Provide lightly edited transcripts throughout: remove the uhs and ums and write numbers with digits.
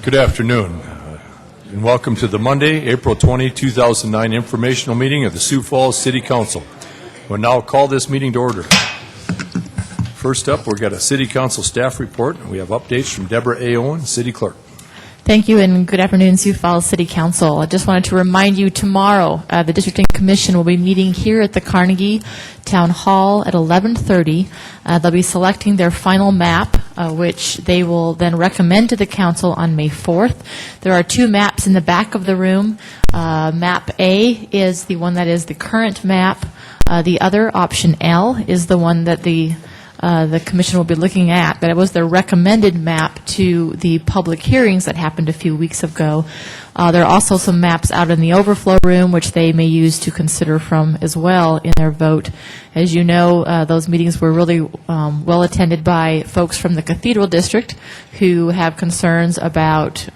Good afternoon, and welcome to the Monday, April 20, 2009 informational meeting of the Sioux Falls City Council. We'll now call this meeting to order. First up, we've got a City Council staff report. We have updates from Deborah A. Owen, City Clerk. Thank you, and good afternoon, Sioux Falls City Council. I just wanted to remind you tomorrow the Districting Commission will be meeting here at the Carnegie Town Hall at 11:30. They'll be selecting their final map, which they will then recommend to the Council on May 4th. There are two maps in the back of the room. Map A is the one that is the current map. The other, option L, is the one that the Commission will be looking at, but it was the recommended map to the public hearings that happened a few weeks ago. There are also some maps out in the overflow room, which they may use to consider from as well in their vote. As you know, those meetings were really well attended by folks from the Cathedral District who have concerns about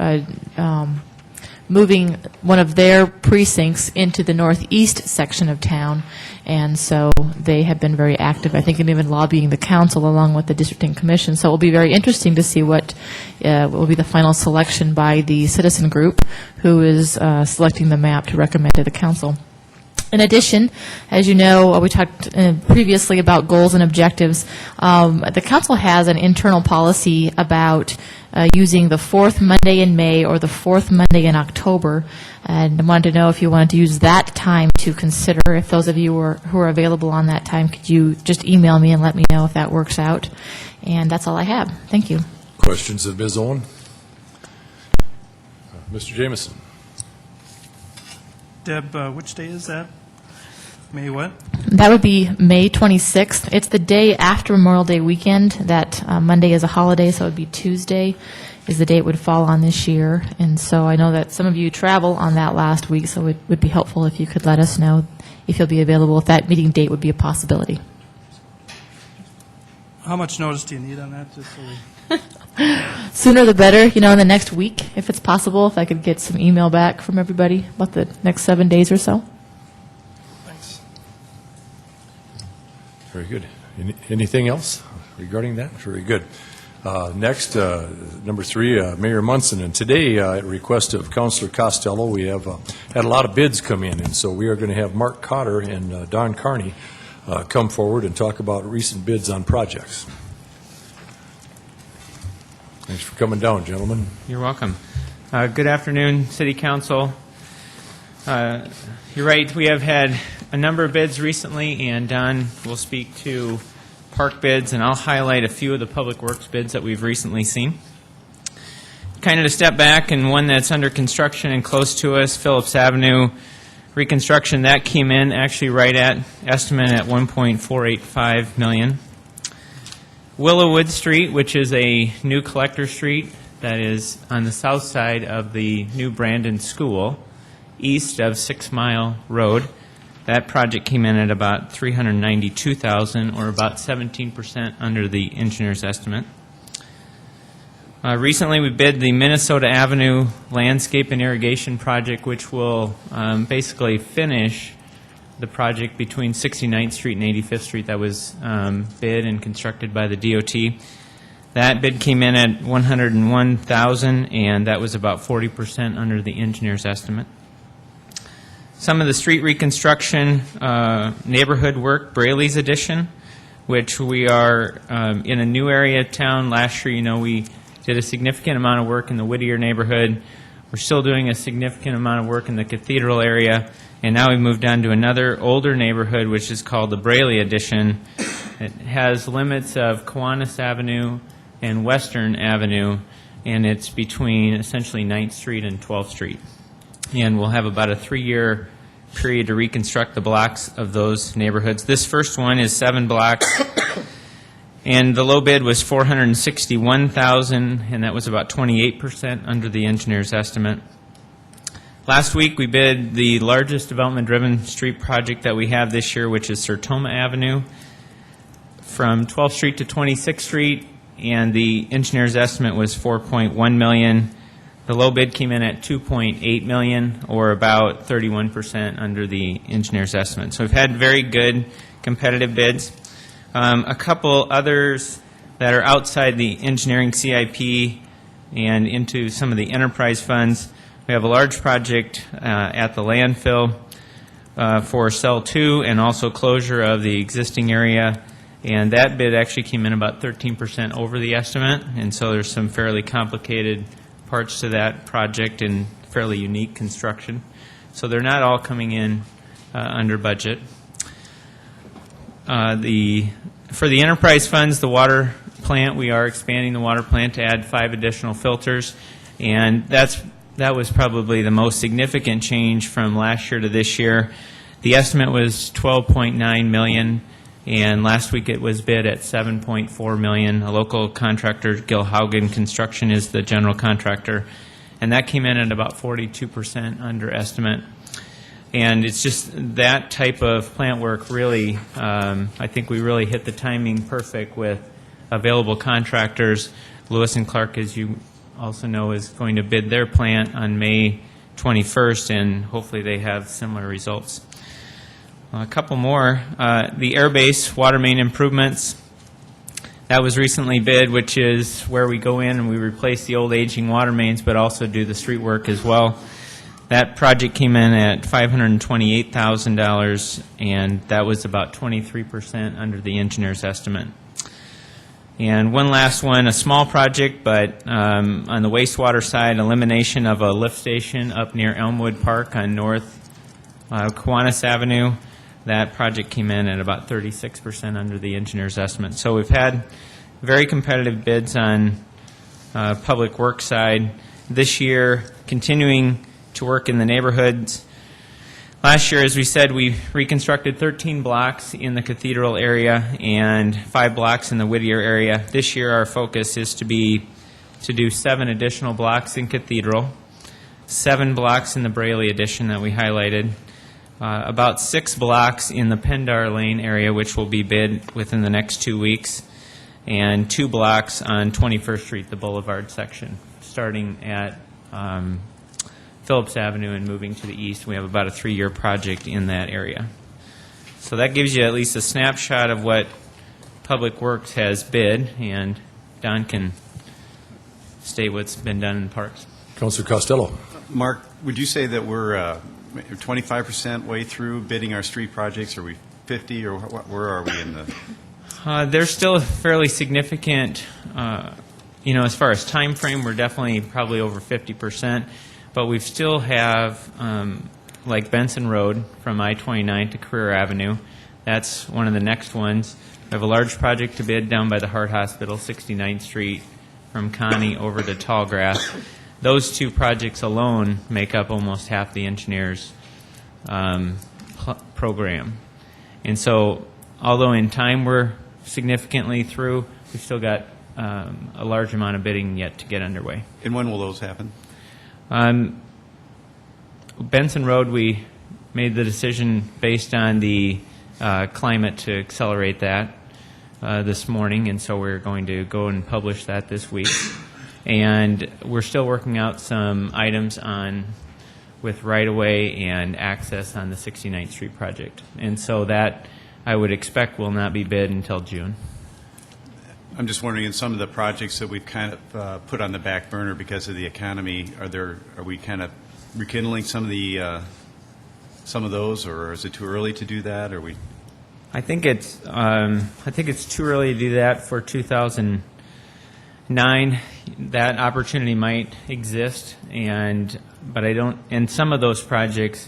moving one of their precincts into the northeast section of town, and so they have been very active, I think, in even lobbying the council along with the Districting Commission. So it will be very interesting to see what will be the final selection by the citizen group who is selecting the map to recommend to the council. In addition, as you know, we talked previously about goals and objectives. The council has an internal policy about using the fourth Monday in May or the fourth Monday in October, and I wanted to know if you wanted to use that time to consider. If those of you who are available on that time, could you just email me and let me know if that works out? And that's all I have. Thank you. Questions of Ms. Owen? Mr. Jameson. Deb, which day is that? May what? That would be May 26th. It's the day after Memorial Day weekend. That Monday is a holiday, so it would be Tuesday is the day it would fall on this year. And so I know that some of you travel on that last week, so it would be helpful if you could let us know if you'll be available, if that meeting date would be a possibility. How much notice do you need on that? Just so we... Sooner the better, in the next week, if it's possible, if I could get some email back from everybody about the next 7 days or so. Thanks. Very good. Anything else regarding that? Very good. Next, number 3, Mayor Munson. And today, at request of Councilor Costello, we have had a lot of bids come in, and so we are going to have Mark Cotter and Don Carney come forward and talk about recent bids on projects. Thanks for coming down, gentlemen. You're welcome. Good afternoon, City Council. You're right, we have had a number of bids recently, and Don will speak to park bids, and I'll highlight a few of the public works bids that we've recently seen. Kind of to step back, and one that's under construction and close to us, Phillips Avenue reconstruction, that came in actually right at estimate at $1.485 million. Willowwood Street, which is a new collector street that is on the south side of the new Brandon School, east of 6 Mile Road. That project came in at about $392,000, or about 17% under the engineer's estimate. Recently, we bid the Minnesota Avenue landscape and irrigation project, which will basically finish the project between 69th Street and 85th Street that was bid and constructed by the DOT. That bid came in at $101,000, and that was about 40% under the engineer's estimate. Some of the street reconstruction, neighborhood work, Braley's Addition, which we are in a new area of town. Last year, we did a significant amount of work in the Whittier neighborhood. We're still doing a significant amount of work in the Cathedral area, and now we've moved on to another older neighborhood, which is called the Braley Addition. It has limits of Kiwanis Avenue and Western Avenue, and it's between essentially 9th Street and 12th Street. And we'll have about a 3-year period to reconstruct the blocks of those neighborhoods. This first one is 7 blocks, and the low bid was $461,000, and that was about 28% under the engineer's estimate. Last week, we bid the largest development-driven street project that we have this year, which is Sertoma Avenue, from 12th Street to 26th Street, and the engineer's estimate was $4.1 million. The low bid came in at $2.8 million, or about 31% under the engineer's estimate. So we've had very good competitive bids. A couple others that are outside the engineering CIP and into some of the enterprise funds. We have a large project at the landfill for Cell 2 and also closure of the existing area. And that bid actually came in about 13% over the estimate. And so there's some fairly complicated parts to that project and fairly unique construction. So they're not all coming in under budget. For the enterprise funds, the water plant, we are expanding the water plant to add 5 additional filters. And that was probably the most significant change from last year to this year. The estimate was $12.9 million, and last week it was bid at $7.4 million. A local contractor, Gilhaugen Construction, is the general contractor, and that came in at about 42% under estimate. And it's just that type of plant work really, I think we really hit the timing perfect with available contractors. Lewis and Clark, as you also know, is going to bid their plant on May 21st, and hopefully they have similar results. A couple more. The air base water main improvements. That was recently bid, which is where we go in and we replace the old aging water mains, but also do the street work as well. That project came in at $528,000, and that was about 23% under the engineer's estimate. And one last one, a small project, but on the wastewater side, elimination of a lift station up near Elmwood Park on North Kiwanis Avenue. That project came in at about 36% under the engineer's estimate. So we've had very competitive bids on public works side. This year, continuing to work in the neighborhoods. Last year, as we said, we reconstructed 13 blocks in the Cathedral area and 5 blocks in the Whittier area. This year, our focus is to do 7 additional blocks in Cathedral, 7 blocks in the Braley addition that we highlighted, about 6 blocks in the Pendar Lane area, which will be bid within the next 2 weeks, and 2 blocks on 21st Street, the Boulevard section, starting at Phillips Avenue and moving to the east. We have about a 3-year project in that area. So that gives you at least a snapshot of what Public Works has bid, and Don can state what's been done in parks. Councilor Costello. Mark, would you say that we're 25% way through bidding our street projects? Are we 50, or where are we in the? There's still a fairly significant, as far as time frame, we're definitely probably over 50%. But we still have, like Benson Road from I-29 to Career Avenue. That's one of the next ones. We have a large project to bid down by the Heart Hospital, 69th Street, from Connie over to Tallgrass. Those 2 projects alone make up almost half the engineer's program. And so, although in time we're significantly through, we've still got a large amount of bidding yet to get underway. And when will those happen? Benson Road, we made the decision based on the climate to accelerate that this morning, and so we're going to go and publish that this week. And we're still working out some items with right-of-way and access on the 69th Street project. And so that, I would expect, will not be bid until June. I'm just wondering, in some of the projects that we've kind of put on the back burner because of the economy, are we kind of rekindling some of those, or is it too early to do that? Or we? I think it's too early to do that for 2009. That opportunity might exist, but I don't. And some of those projects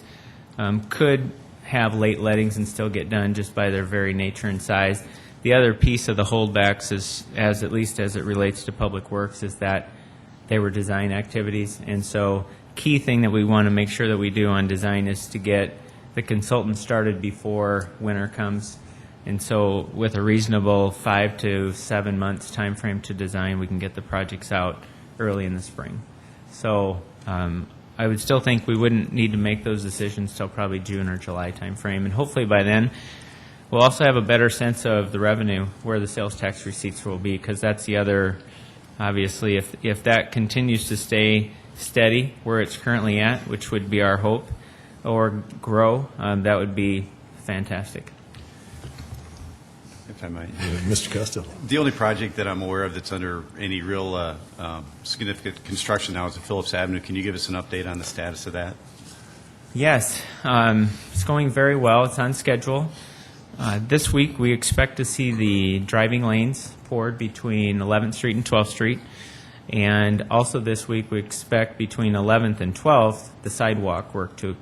could have late lettings and still get done just by their very nature and size. The other piece of the holdbacks is, at least as it relates to Public Works, is that they were design activities. And so key thing that we want to make sure that we do on design is to get the consultant started before winter comes. And so with a reasonable 5 to 7 months time frame to design, we can get the projects out early in the spring. So I would still think we wouldn't need to make those decisions till probably June or July time frame. And hopefully by then, we'll also have a better sense of the revenue, where the sales tax receipts will be, because that's the other, obviously, if that continues to stay steady where it's currently at, which would be our hope, or grow, that would be fantastic. if I might. Mr. Costello. The only project that I'm aware of that's under any real significant construction now is the Phillips Avenue. Can you give us an update on the status of that? Yes, it's going very well. It's on schedule. This week, we expect to see the driving lanes poured between 11th Street and 12th Street. And also this week, we expect between 11th and 12th, the sidewalk work to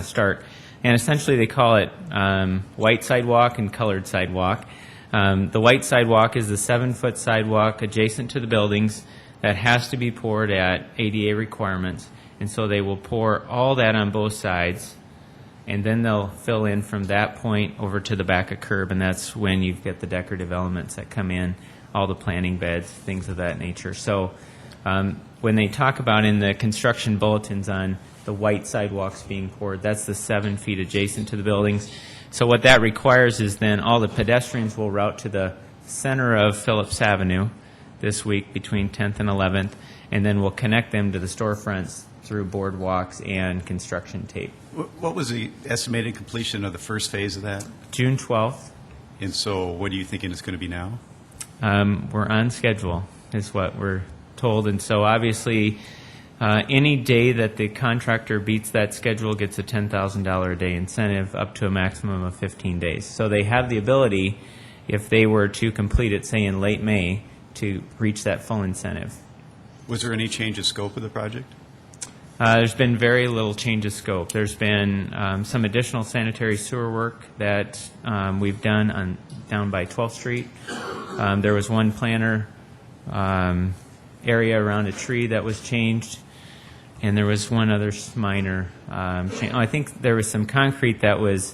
start. And essentially, they call it white sidewalk and colored sidewalk. The white sidewalk is the 7-foot sidewalk adjacent to the buildings that has to be poured at ADA requirements. And so they will pour all that on both sides, and then they'll fill in from that point over to the back of curb, and that's when you get the decorative elements that come in, all the planting beds, things of that nature. So when they talk about in the construction bulletins on the white sidewalks being poured, that's the 7 feet adjacent to the buildings. So what that requires is then all the pedestrians will route to the center of Phillips Avenue this week between 10th and 11th, and then we'll connect them to the storefronts through boardwalks and construction tape. What was the estimated completion of the first phase of that? June 12th. And so what are you thinking it's going to be now? We're on schedule, is what we're told. And so obviously, any day that the contractor beats that schedule gets a $10,000 a day incentive up to a maximum of 15 days. So they have the ability, if they were to complete it, say in late May, to reach that full incentive. Was there any change of scope of the project? There's been very little change of scope. There's been some additional sanitary sewer work that we've done down by 12th Street. There was one planter area around a tree that was changed, and there was one other minor change. I think there was some concrete that was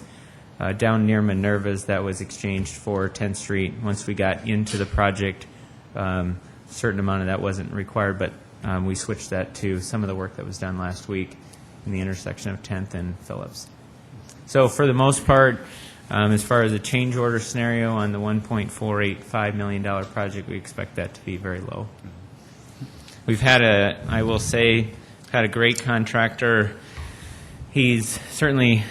down near Minerva's that was exchanged for 10th Street. Once we got into the project, a certain amount of that wasn't required, but we switched that to some of the work that was done last week in the intersection of 10th and Phillips. So for the most part, as far as a change order scenario on the $1.485 million project, we expect that to be very low. We've had I will say, had a great contractor. He's certainly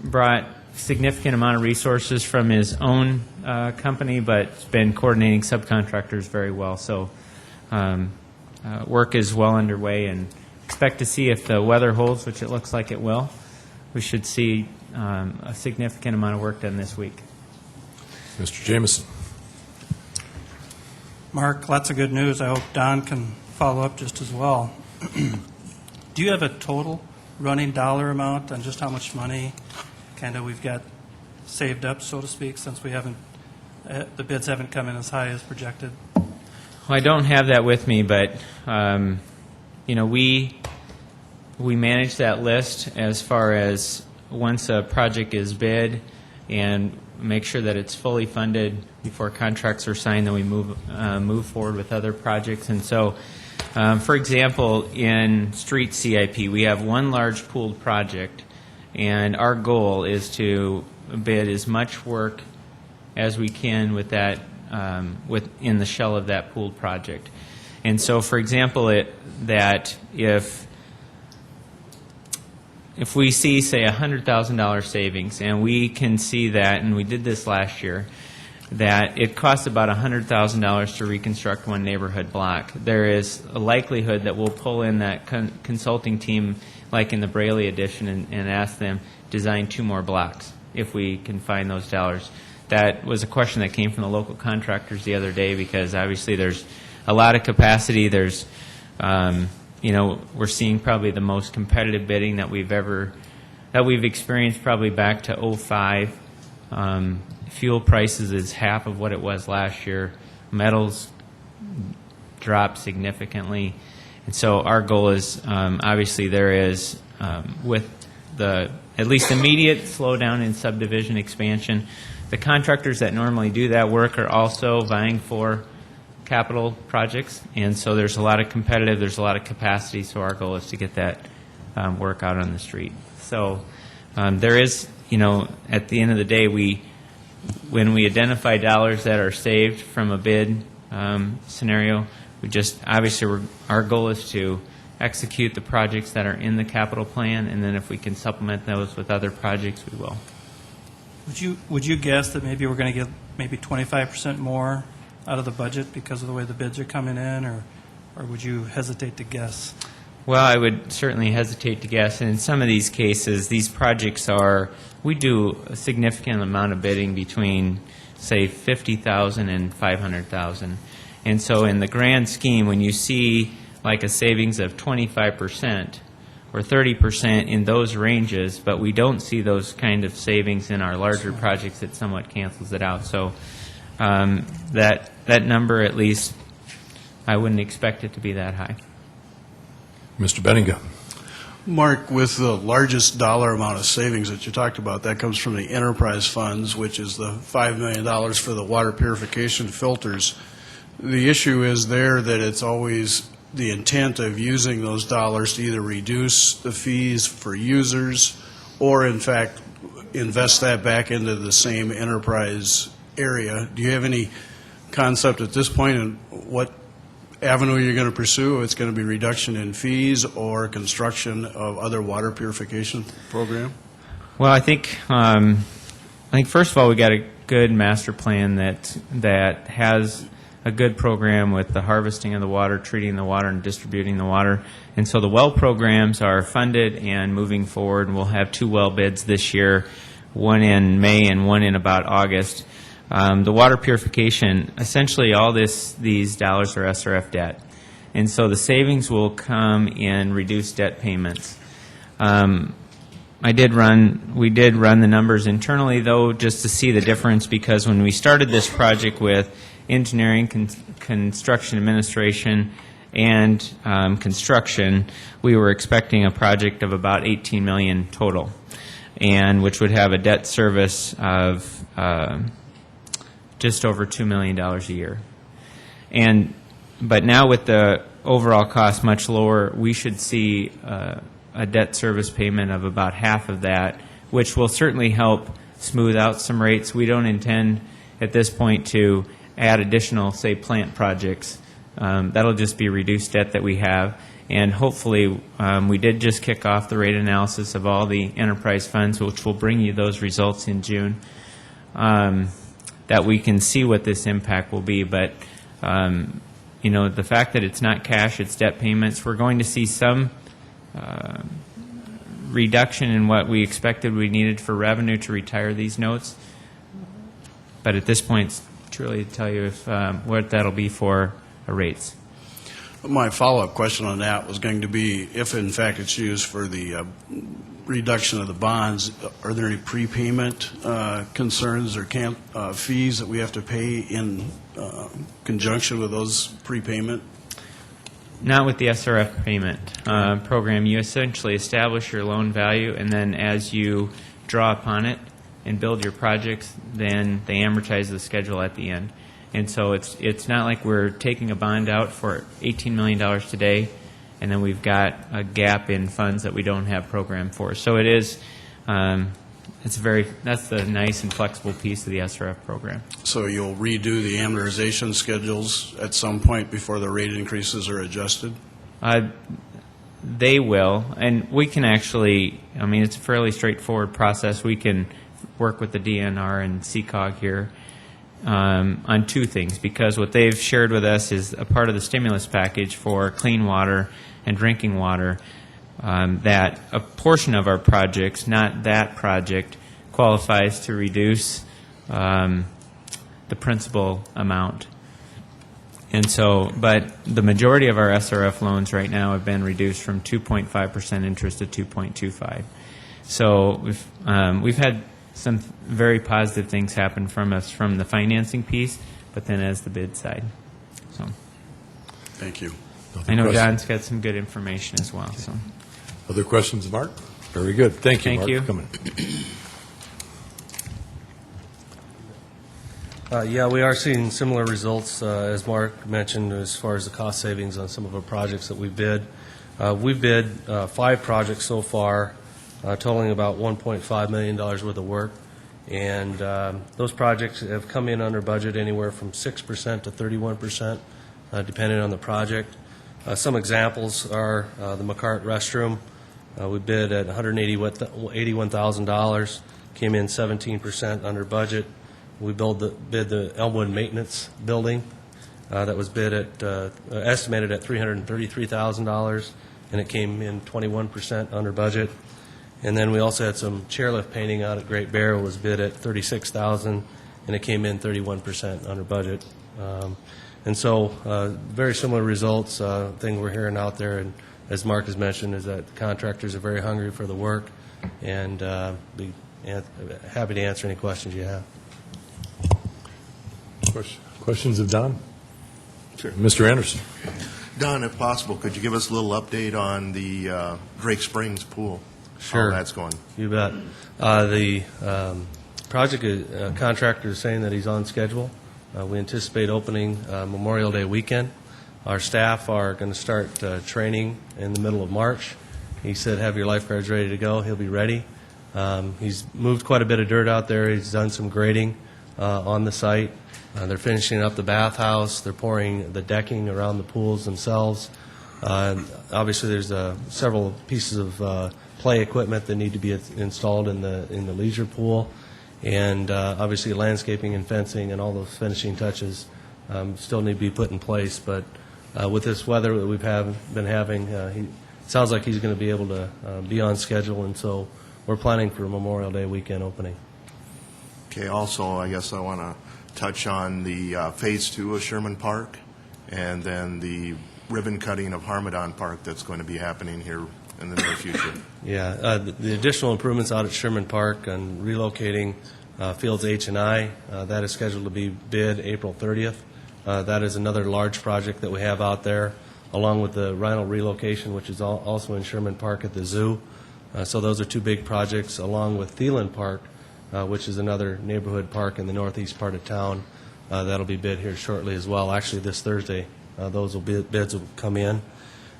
brought significant amount of resources from his own company, but has been coordinating subcontractors very well. So work is well underway, and expect to see, if the weather holds, which it looks like it will, we should see a significant amount of work done this week. Mr. Jameson. Mark, lots of good news. I hope Don can follow up just as well. Do you have a total running dollar amount on just how much money kind of we've got saved up, so to speak, since we haven't, the bids haven't come in as high as projected? Well, I don't have that with me, but we manage that list as far as once a project is bid and make sure that it's fully funded before contracts are signed. Then we move forward with other projects. And so, for example, in street CIP, we have one large pooled project, and our goal is to bid as much work as we can with that within the shell of that pooled project. And so, for example, that if we see, say, $100,000 savings, and we can see that, and we did this last year, that it costs about $100,000 to reconstruct one neighborhood block, there is a likelihood that we'll pull in that consulting team, like in the Braley edition, and ask them design 2 more blocks if we can find those dollars. That was a question that came from the local contractors the other day, because obviously there's a lot of capacity. There's we're seeing probably the most competitive bidding that we've experienced probably back to 2005. Fuel prices is half of what it was last year. Metals dropped significantly. And so our goal is, obviously there is, with the at least immediate slowdown in subdivision expansion, the contractors that normally do that work are also vying for capital projects, and so there's a lot of capacity, so our goal is to get that work out on the street. So there is, at the end of the day, when we identify dollars that are saved from a bid scenario, our goal is to execute the projects that are in the capital plan, and then if we can supplement those with other projects, we will. Would you guess that maybe we're going to get maybe 25% more out of the budget because of the way the bids are coming in, or would you hesitate to guess? Well, I would certainly hesitate to guess. And in some of these cases, these projects we do a significant amount of bidding between, say, $50,000 and $500,000. And so in the grand scheme, when you see like a savings of 25% or 30% in those ranges, but we don't see those kind of savings in our larger projects, it somewhat cancels it out. So that number, at least, I wouldn't expect it to be that high. Mr. Benninga. Mark, with the largest dollar amount of savings that you talked about, that comes from the enterprise funds, which is the $5 million for the water purification filters. The issue is there that it's always the intent of using those dollars to either reduce the fees for users or, in fact, invest that back into the same enterprise area. Do you have any concept at this point in what avenue you're going to pursue? It's going to be reduction in fees or construction of other water purification program? Well, I think first of all, we got a good master plan that has a good program with the harvesting of the water, treating the water, and distributing the water. And so the well programs are funded and moving forward. We'll have 2 well bids this year, one in May and one in about August. The water purification, essentially all these dollars are SRF debt. And so the savings will come in reduced debt payments. We did run the numbers internally, though, just to see the difference, because when we started this project with engineering, construction administration, and construction, we were expecting a project of about $18 million total, and which would have a debt service of just over $2 million a year. But now with the overall cost much lower, we should see a debt service payment of about half of that, which will certainly help smooth out some rates. We don't intend at this point to add additional, say, plant projects. That'll just be reduced debt that we have. And hopefully, we did just kick off the rate analysis of all the enterprise funds, which will bring you those results in June, that we can see what this impact will be. But, the fact that it's not cash, it's debt payments, we're going to see some reduction in what we expected we needed for revenue to retire these notes. But at this point, it's too early to tell you what that'll be for rates. My follow-up question on that was going to be, if in fact it's used for the reduction of the bonds, are there any prepayment concerns or fees that we have to pay in conjunction with those prepayment? Not with the SRF payment program. You essentially establish your loan value, and then as you draw upon it and build your projects, then they amortize the schedule at the end. And so it's not like we're taking a bond out for $18 million today, and then we've got a gap in funds that we don't have program for. So it is, that's the nice and flexible piece of the SRF program. So you'll redo the amortization schedules at some point before the rate increases are adjusted? They will, and we can actually, it's a fairly straightforward process. We can work with the DNR and CCOG here on 2 things, because what they've shared with us is a part of the stimulus package for clean water and drinking water, that a portion of our projects, not that project, qualifies to reduce the principal amount. And so, but the majority of our SRF loans right now have been reduced from 2.5% interest to 2.25. So we've had some very positive things happen from us from the financing piece, but then as the bid side. So Thank you. I know Don's got some good information as well. So Other questions, Mark? Very good. Thank you, Thank Mark, you. for coming. Yeah, we are seeing similar results, as Mark mentioned, as far as the cost savings on some of our projects that we bid. We've bid 5 projects so far, totaling about $1.5 million worth of work. And those projects have come in under budget anywhere from 6% to 31%, depending on the project. Some examples are the McCart restroom. We bid at $181,000. came in 17% under budget. We bid the Elmwood Maintenance Building. That was bid at, estimated at $333,000, and it came in 21% under budget. And then we also had some chairlift painting out at Great Bear. It was bid at $36,000, and it came in 31% under budget. And so, very similar results. Thing we're hearing out there, and as Mark has mentioned, is that contractors are very hungry for the work, and be happy to answer any questions you have. Questions of Don? Sure. Mr. Anderson? Don, if possible, could you give us a little update on the Drake Springs pool? Sure. How that's going? You bet. The project contractor is saying that he's on schedule. We anticipate opening Memorial Day weekend. Our staff are going to start training in the middle of March. He said, have your lifeguards ready to go. He'll be ready. He's moved quite a bit of dirt out there. He's done some grading on the site. They're finishing up the bathhouse. They're pouring the decking around the pools themselves. Obviously, there's several pieces of play equipment that need to be installed in the leisure pool, and obviously landscaping and fencing and all those finishing touches still need to be put in place. But with this weather that we've been having, it sounds like he's going to be able to be on schedule, and so we're planning for a Memorial Day weekend opening. Okay, also, I guess I want to touch on the Phase 2 of Sherman Park, and then the ribbon cutting of Harmadon Park that's going to be happening here in the near future. Yeah, the additional improvements out at Sherman Park and relocating Fields H and I, that is scheduled to be bid April 30th. That is another large project that we have out there, along with the Rhino relocation, which is also in Sherman Park at the zoo. So those are two big projects, along with Thielen Park, which is another neighborhood park in the northeast part of town. That'll be bid here shortly as well. Actually, this Thursday, bids will come in.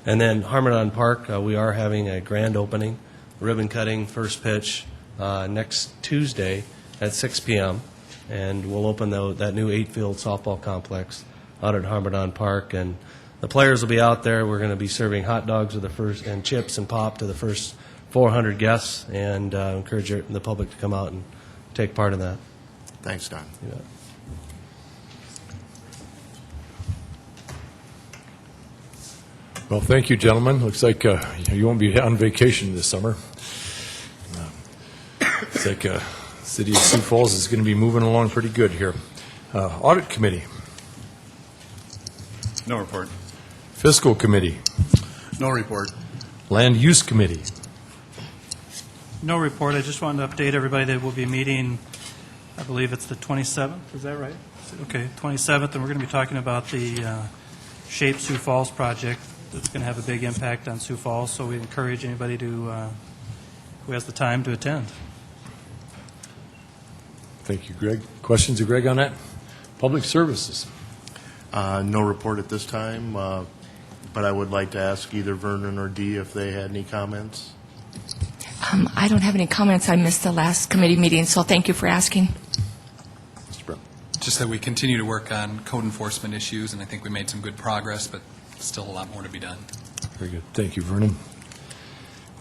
And then Harmadon Park, we are having a grand opening, ribbon cutting, first pitch next Tuesday at 6 p.m. And we'll open that new 8-field softball complex out at Harmadon Park. And the players will be out there. We're going to be serving hot dogs and chips and pop to the first 400 guests, and encourage the public to come out and take part in that. Thanks, Don. You bet. Well, thank you, gentlemen. Looks like you won't be on vacation this summer. Looks like City of Sioux Falls is going to be moving along pretty good here. Audit Committee. No report. Fiscal Committee. No report. Land Use Committee. No report. I just wanted to update everybody that we'll be meeting, I believe it's the 27th. Is that right? Okay, 27th, and we're going to be talking about the Shape Sioux Falls project that's going to have a big impact on Sioux Falls, so we encourage anybody who has the time to attend. Thank you, Greg. Questions of Greg on that? Public Services. No report at this time, but I would like to ask either Vernon or Dee if they had any comments. I don't have any comments. I missed the last committee meeting, so thank you for asking. Mr. Brown. Just that we continue to work on code enforcement issues, and I think we made some good progress, but still a lot more to be done. Very good. Thank you, Vernon.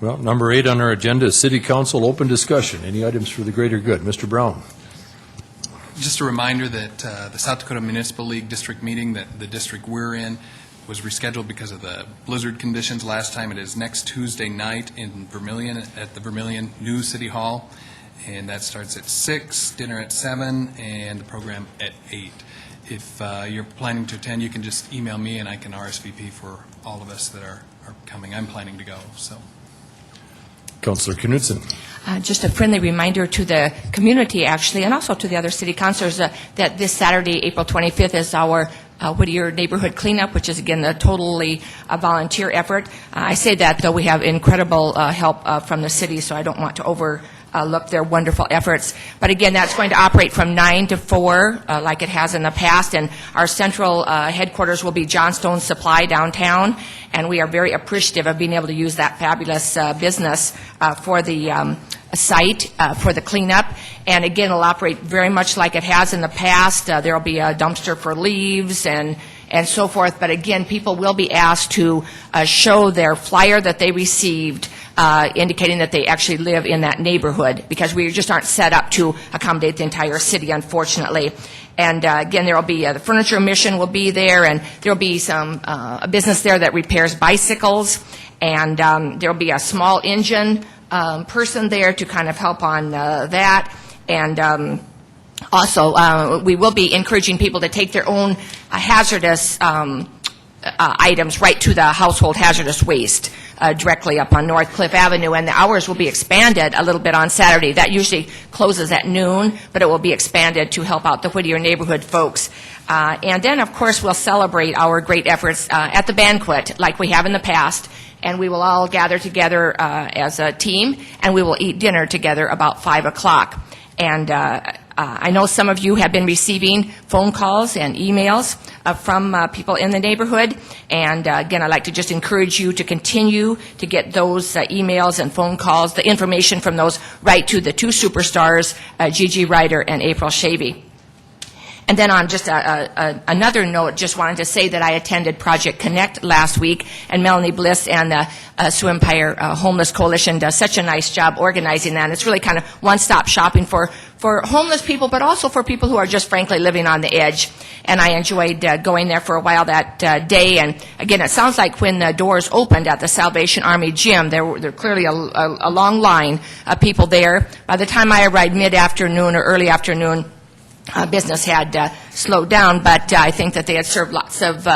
Well, number 8 on our agenda is City Council open discussion. Any items for the greater good? Mr. Brown. Just a reminder that the South Dakota Municipal League district meeting that the district we're in was rescheduled because of the blizzard conditions last time. It is next Tuesday night in Vermilion at the Vermilion New City Hall, and that starts at 6, dinner at 7, and the program at 8. If you're planning to attend, you can just email me, and I can RSVP for all of us that are coming. I'm planning to go, so. Councilor Knudsen. Just a friendly reminder to the community, actually, and also to the other city councilors, that this Saturday, April 25th, is our Whittier Neighborhood Cleanup, which is, again, a totally volunteer effort. I say that, though, we have incredible help from the city, so I don't want to overlook their wonderful efforts. But, again, that's going to operate from 9 to 4, like it has in the past, and our central headquarters will be Johnstone Supply downtown, and we are very appreciative of being able to use that fabulous business for the site for the cleanup. And again, it'll operate very much like it has in the past. There will be a dumpster for leaves and so forth. But again, people will be asked to show their flyer that they received indicating that they actually live in that neighborhood, because we just aren't set up to accommodate the entire city, unfortunately. And again, there will be the furniture mission will be there, and there will be some a business there that repairs bicycles, and there will be a small engine person there to kind of help on that. And also, we will be encouraging people to take their own hazardous items right to the household hazardous waste directly up on North Cliff Avenue, and the hours will be expanded a little bit on Saturday. That usually closes at noon, but it will be expanded to help out the Whittier neighborhood folks. And then, of course, we'll celebrate our great efforts at the banquet like we have in the past, and we will all gather together as a team, and we will eat dinner together about 5 o'clock. And I know some of you have been receiving phone calls and emails from people in the neighborhood. And again, I'd like to just encourage you to continue to get those emails and phone calls, the information from those, right to the two superstars, Gigi Ryder and April Shavy. And then on just another note, just wanted to say that I attended Project Connect last week, and Melanie Bliss and the Sioux Empire Homeless Coalition does such a nice job organizing that. And it's really kind of one-stop shopping for homeless people, but also for people who are just frankly living on the edge. And I enjoyed going there for a while that day. And again, it sounds like when the doors opened at the Salvation Army gym, there were clearly a long line of people there. By the time I arrived mid-afternoon or early afternoon, business had slowed down, but I think that they had served lots of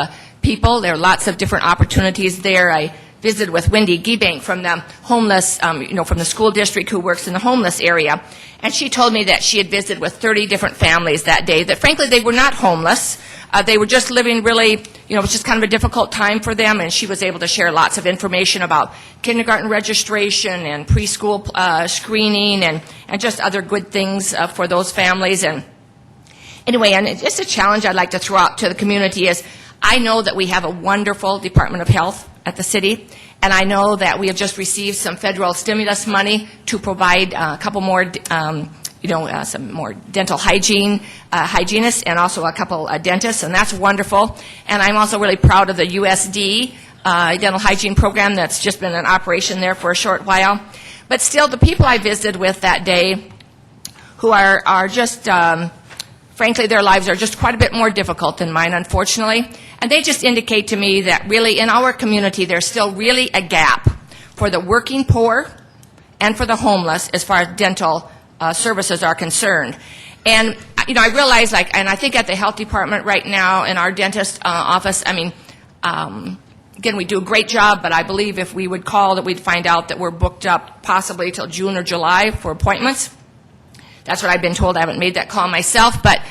people. There are lots of different opportunities there. I visited with Wendy Giebank from the homeless, from the school district, who works in the homeless area, and she told me that she had visited with 30 different families that day, that frankly they were not homeless. They were just living really, it was just kind of a difficult time for them, and she was able to share lots of information about kindergarten registration and preschool screening and just other good things for those families. And anyway, and it's just a challenge I'd like to throw out to the community is, I know that we have a wonderful Department of Health at the city, and I know that we have just received some federal stimulus money to provide a couple more, some more dental hygienists, and also a couple dentists, and that's wonderful. And I'm also really proud of the USD dental hygiene program that's just been in operation there for a short while. But still, the people I visited with that day, who are just frankly, their lives are just quite a bit more difficult than mine, unfortunately. And they just indicate to me that really in our community there's still really a gap for the working poor and for the homeless as far as dental services are concerned. And, I realize, and I think at the health department right now in our dentist office, again, we do a great job, but I believe if we would call that we'd find out that we're booked up possibly till June or July for appointments. That's what I've been told. I haven't made that call myself. But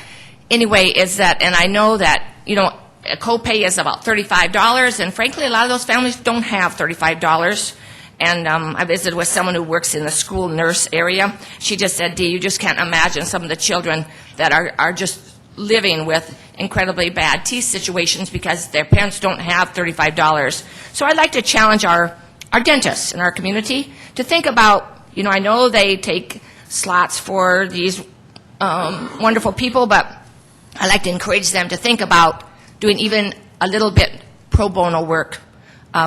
anyway, and I know that, a copay is about $35, and frankly, a lot of those families don't have $35. And I visited with someone who works in the school nurse area. She just said, Dee, you just can't imagine some of the children that are just living with incredibly bad teeth situations because their parents don't have $35. So I'd like to challenge our dentists in our community to think about, I know they take slots for these wonderful people, but I'd like to encourage them to think about doing even a little bit pro bono work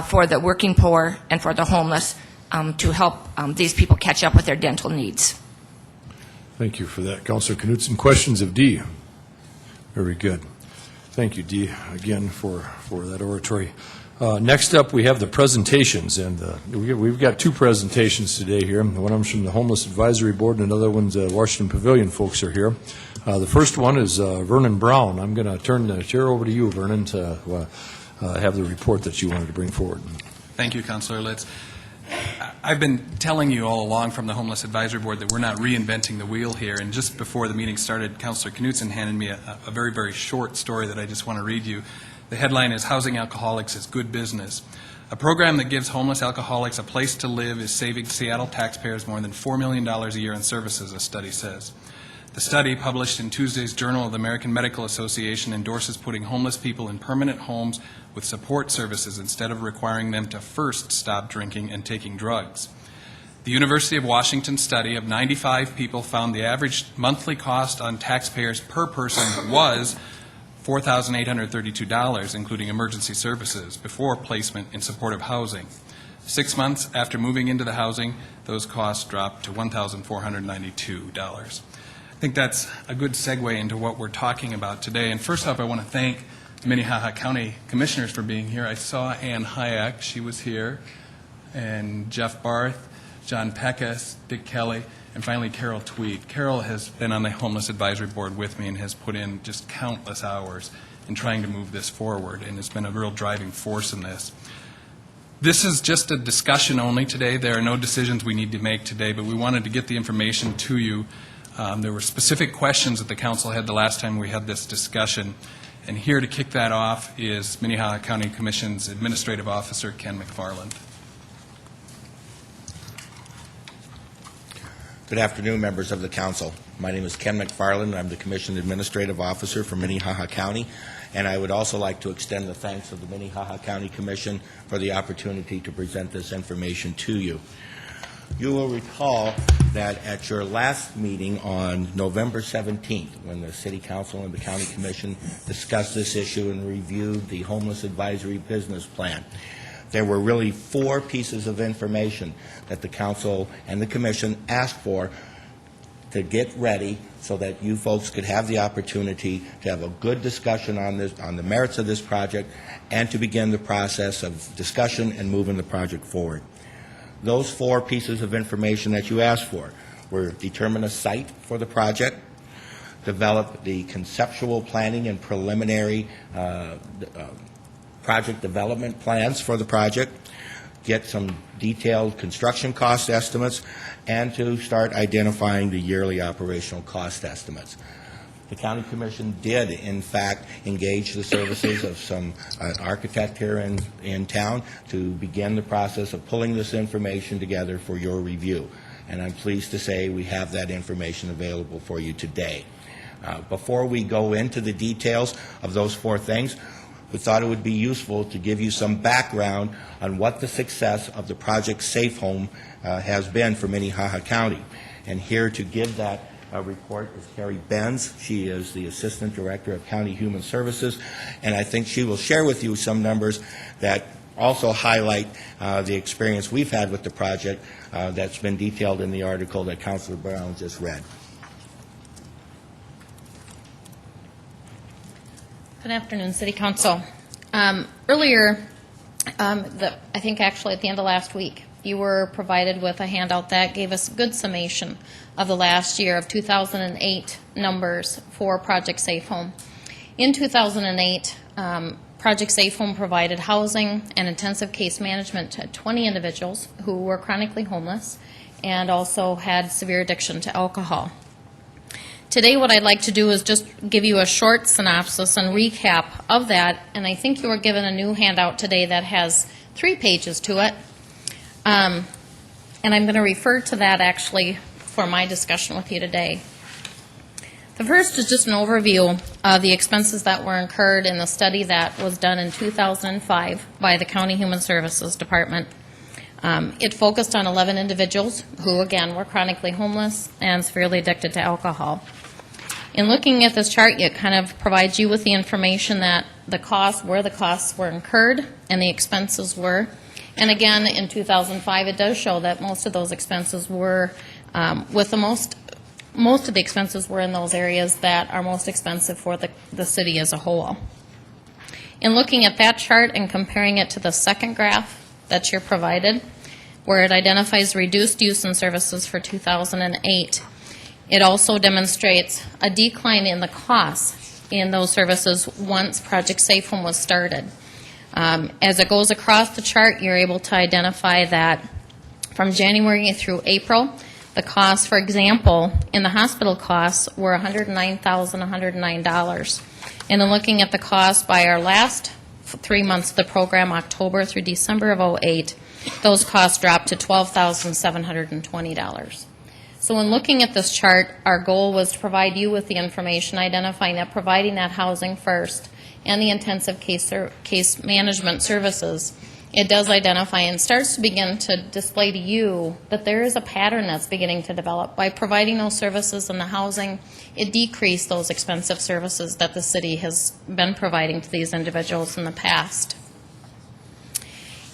for the working poor and for the homeless to help these people catch up with their dental needs. Thank you for that, Councilor Knudsen. Questions of Dee? Very good. Thank you, Dee, again for that oratory. Next up, we have the presentations, and we've got two presentations today here. One of them's from the Homeless Advisory Board, and another one's Washington Pavilion folks are here. The first one is Vernon Brown. I'm going to turn the chair over to you, Vernon, to have the report that you wanted to bring forward. Thank you, Councilor Litz. I've been telling you all along from the Homeless Advisory Board that we're not reinventing the wheel here, and just before the meeting started, Councilor Knudsen handed me a very, very short story that I just want to read you. The headline is, Housing Alcoholics is Good Business. A program that gives homeless alcoholics a place to live is saving Seattle taxpayers more than $4 million a year in services, a study says. The study, published in Tuesday's Journal of the American Medical Association, endorses putting homeless people in permanent homes with support services instead of requiring them to first stop drinking and taking drugs. The University of Washington study of 95 people found the average monthly cost on taxpayers per person was $4,832, including emergency services, before placement in supportive housing. 6 months after moving into the housing, those costs dropped to $1,492. I think that's a good segue into what we're talking about today. And first off, I want to thank the Minnehaha County Commissioners for being here. I saw Ann Hayek, she was here, and Jeff Barth, John Peckus, Dick Kelly, and finally Carol Tweed. Carol has been on the Homeless Advisory Board with me and has put in just countless hours in trying to move this forward, and has been a real driving force in this. This is just a discussion only today. There are no decisions we need to make today, but we wanted to get the information to you. There were specific questions that the council had the last time we had this discussion. And here to kick that off is Minnehaha County Commission's Administrative Officer, Ken McFarland. Good afternoon, members of the council. My name is Ken McFarland. I'm the Commission Administrative Officer for Minnehaha County, and I would also like to extend the thanks of the Minnehaha County Commission for the opportunity to present this information to you. You will recall that at your last meeting on November 17th, when the City Council and the County Commission discussed this issue and reviewed the Homeless Advisory Business Plan, there were really 4 pieces of information that the Council and the Commission asked for to get ready so that you folks could have the opportunity to have a good discussion on this, on the merits of this project, and to begin the process of discussion and moving the project forward. Those 4 pieces of information that you asked for were determine a site for the project, develop the conceptual planning and preliminary project development plans for the project, get some detailed construction cost estimates, and to start identifying the yearly operational cost estimates. The County Commission did, in fact, engage the services of some architect here in town to begin the process of pulling this information together for your review. And I'm pleased to say we have that information available for you today. Before we go into the details of those 4 things, we thought it would be useful to give you some background on what the success of the Project Safe Home has been for Minnehaha County. And here to give that report is Carrie Benz. She is the Assistant Director of County Human Services, and I think she will share with you some numbers that also highlight the experience we've had with the project that's been detailed in the article that Councilor Brown just read. Good afternoon, City Council. Earlier, I think actually at the end of last week, you were provided with a handout that gave us a good summation of the last year of 2008 numbers for Project Safe Home. In 2008, Project Safe Home provided housing and intensive case management to 20 individuals who were chronically homeless and also had severe addiction to alcohol. Today, what I'd like to do is just give you a short synopsis and recap of that, and I think you were given a new handout today that has 3 pages to it. And I'm going to refer to that actually for my discussion with you today. The first is just an overview of the expenses that were incurred in the study that was done in 2005 by the County Human Services Department. It focused on 11 individuals who, again, were chronically homeless and severely addicted to alcohol. In looking at this chart, it kind of provides you with the information that the costs, where the costs were incurred and the expenses were. And again, in 2005, it does show that most of those expenses were, most of the expenses were in those areas that are most expensive for the city as a whole. In looking at that chart and comparing it to the second graph that you're provided, where it identifies reduced use and services for 2008, it also demonstrates a decline in the costs in those services once Project Safe Home was started. As it goes across the chart, you're able to identify that from January through April, the costs, for example, in the hospital costs were $109,109. And in looking at the cost by our last 3 months of the program, October through December of 2008, those costs dropped to $12,720. So in looking at this chart, our goal was to provide you with the information identifying that providing that housing first and the intensive case management services, it does identify and starts to begin to display to you that there is a pattern that's beginning to develop. By providing those services and the housing, it decreased those expensive services that the city has been providing to these individuals in the past.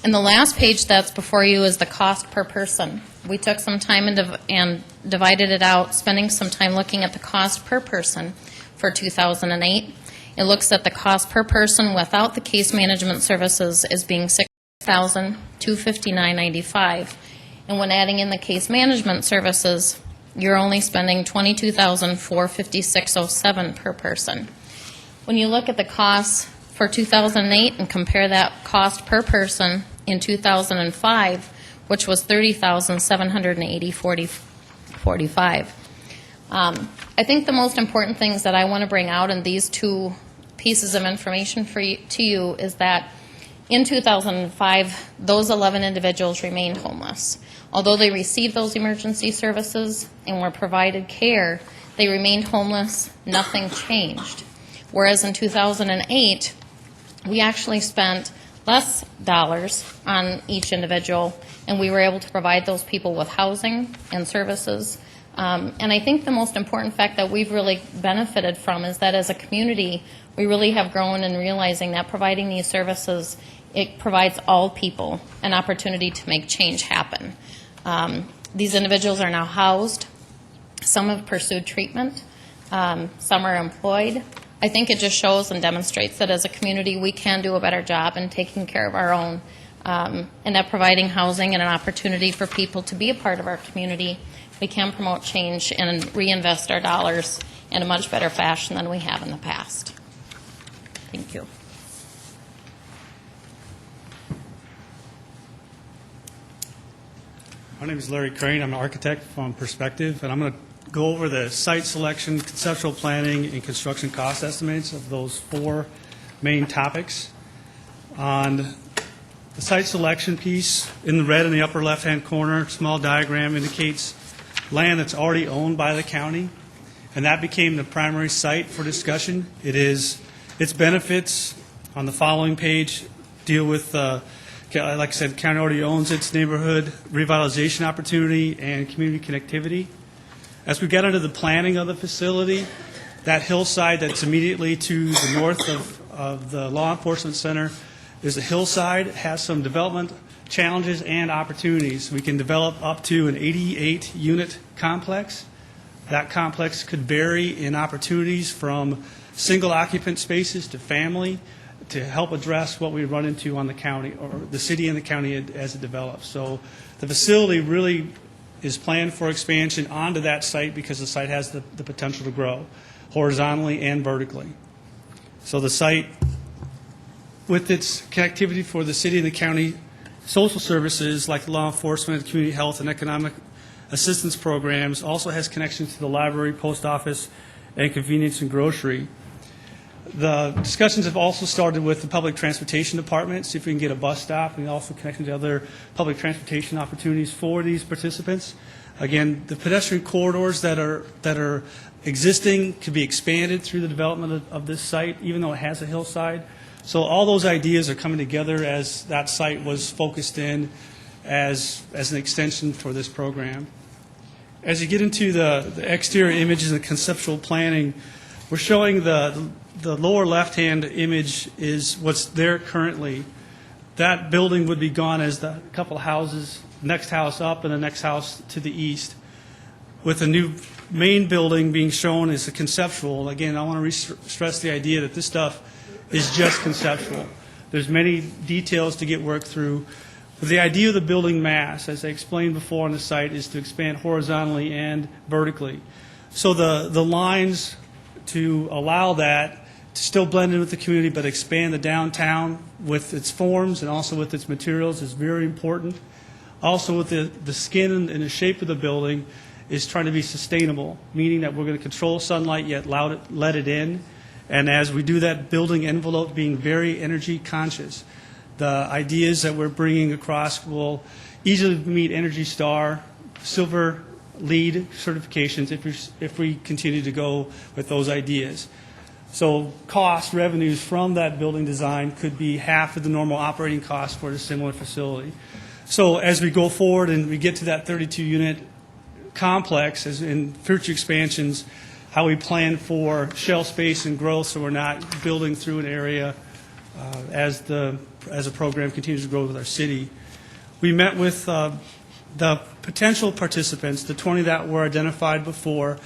And the last page that's before you is the cost per person. We took some time and divided it out, spending some time looking at the cost per person for 2008. It looks at the cost per person without the case management services as being $6,259.95. And when adding in the case management services, you're only spending $22,456.07 per person. When you look at the costs for 2008 and compare that cost per person in 2005, which was $30,780.45. I think the most important things that I want to bring out in these two pieces of information to you is that in 2005, those 11 individuals remained homeless. Although they received those emergency services and were provided care, they remained homeless, nothing changed. Whereas in 2008, we actually spent less dollars on each individual, and we were able to provide those people with housing and services. And I think the most important fact that we've really benefited from is that as a community, we really have grown in realizing that providing these services, it provides all people an opportunity to make change happen. These individuals are now housed. Some have pursued treatment. Some are employed. I think it just shows and demonstrates that as a community we can do a better job in taking care of our own and that providing housing and an opportunity for people to be a part of our community, we can promote change and reinvest our dollars in a much better fashion than we have in the past. Thank you. My name is Larry Crane. I'm an architect from Perspective, and I'm going to go over the site selection, conceptual planning, and construction cost estimates of those four main topics. On the site selection piece, in the red in the upper left-hand corner, small diagram indicates land that's already owned by the county, and that became the primary site for discussion. Its benefits on the following page deal with like I said, the county already owns its neighborhood revitalization opportunity and community connectivity. As we get into the planning of the facility, that hillside that's immediately to the north of the law enforcement center is a hillside. It has some development challenges and opportunities. We can develop up to an 88-unit complex. That complex could vary in opportunities from single occupant spaces to family, to help address what we run into on the county, or the city and the county as it develops. So the facility really is planned for expansion onto that site because the site has the potential to grow horizontally and vertically. So the site, with its connectivity for the city and the county social services like law enforcement, community health, and economic assistance programs, also has connections to the library, post office, and convenience and grocery. The discussions have also started with the public transportation department, see if we can get a bus stop, and also connecting to other public transportation opportunities for these participants. Again, the pedestrian corridors that are existing could be expanded through the development of this site, even though it has a hillside. So all those ideas are coming together as that site was focused in as an extension for this program. As you get into the exterior images and conceptual planning, we're showing the lower left-hand image is what's there currently. That building would be gone as the couple houses, next house up and the next house to the east. With the new main building being shown as a conceptual, again, I want to stress the idea that this stuff is just conceptual. There's many details to get worked through. But the idea of the building mass, as I explained before on the site, is to expand horizontally and vertically. So the lines to allow that to still blend in with the community but expand the downtown with its forms and also with its materials is very important. Also with the skin and the shape of the building is trying to be sustainable, meaning that we're going to control sunlight yet let it in. And as we do that, building envelope being very energy conscious. The ideas that we're bringing across will easily meet Energy Star, Silver LEED certifications if we continue to go with those ideas. So cost revenues from that building design could be half of the normal operating cost for a similar facility. So as we go forward and we get to that 32-unit complex, as in future expansions, how we plan for shell space and growth so we're not building through an area as the program continues to grow with our city. We met with the potential participants, the 20 that were identified before,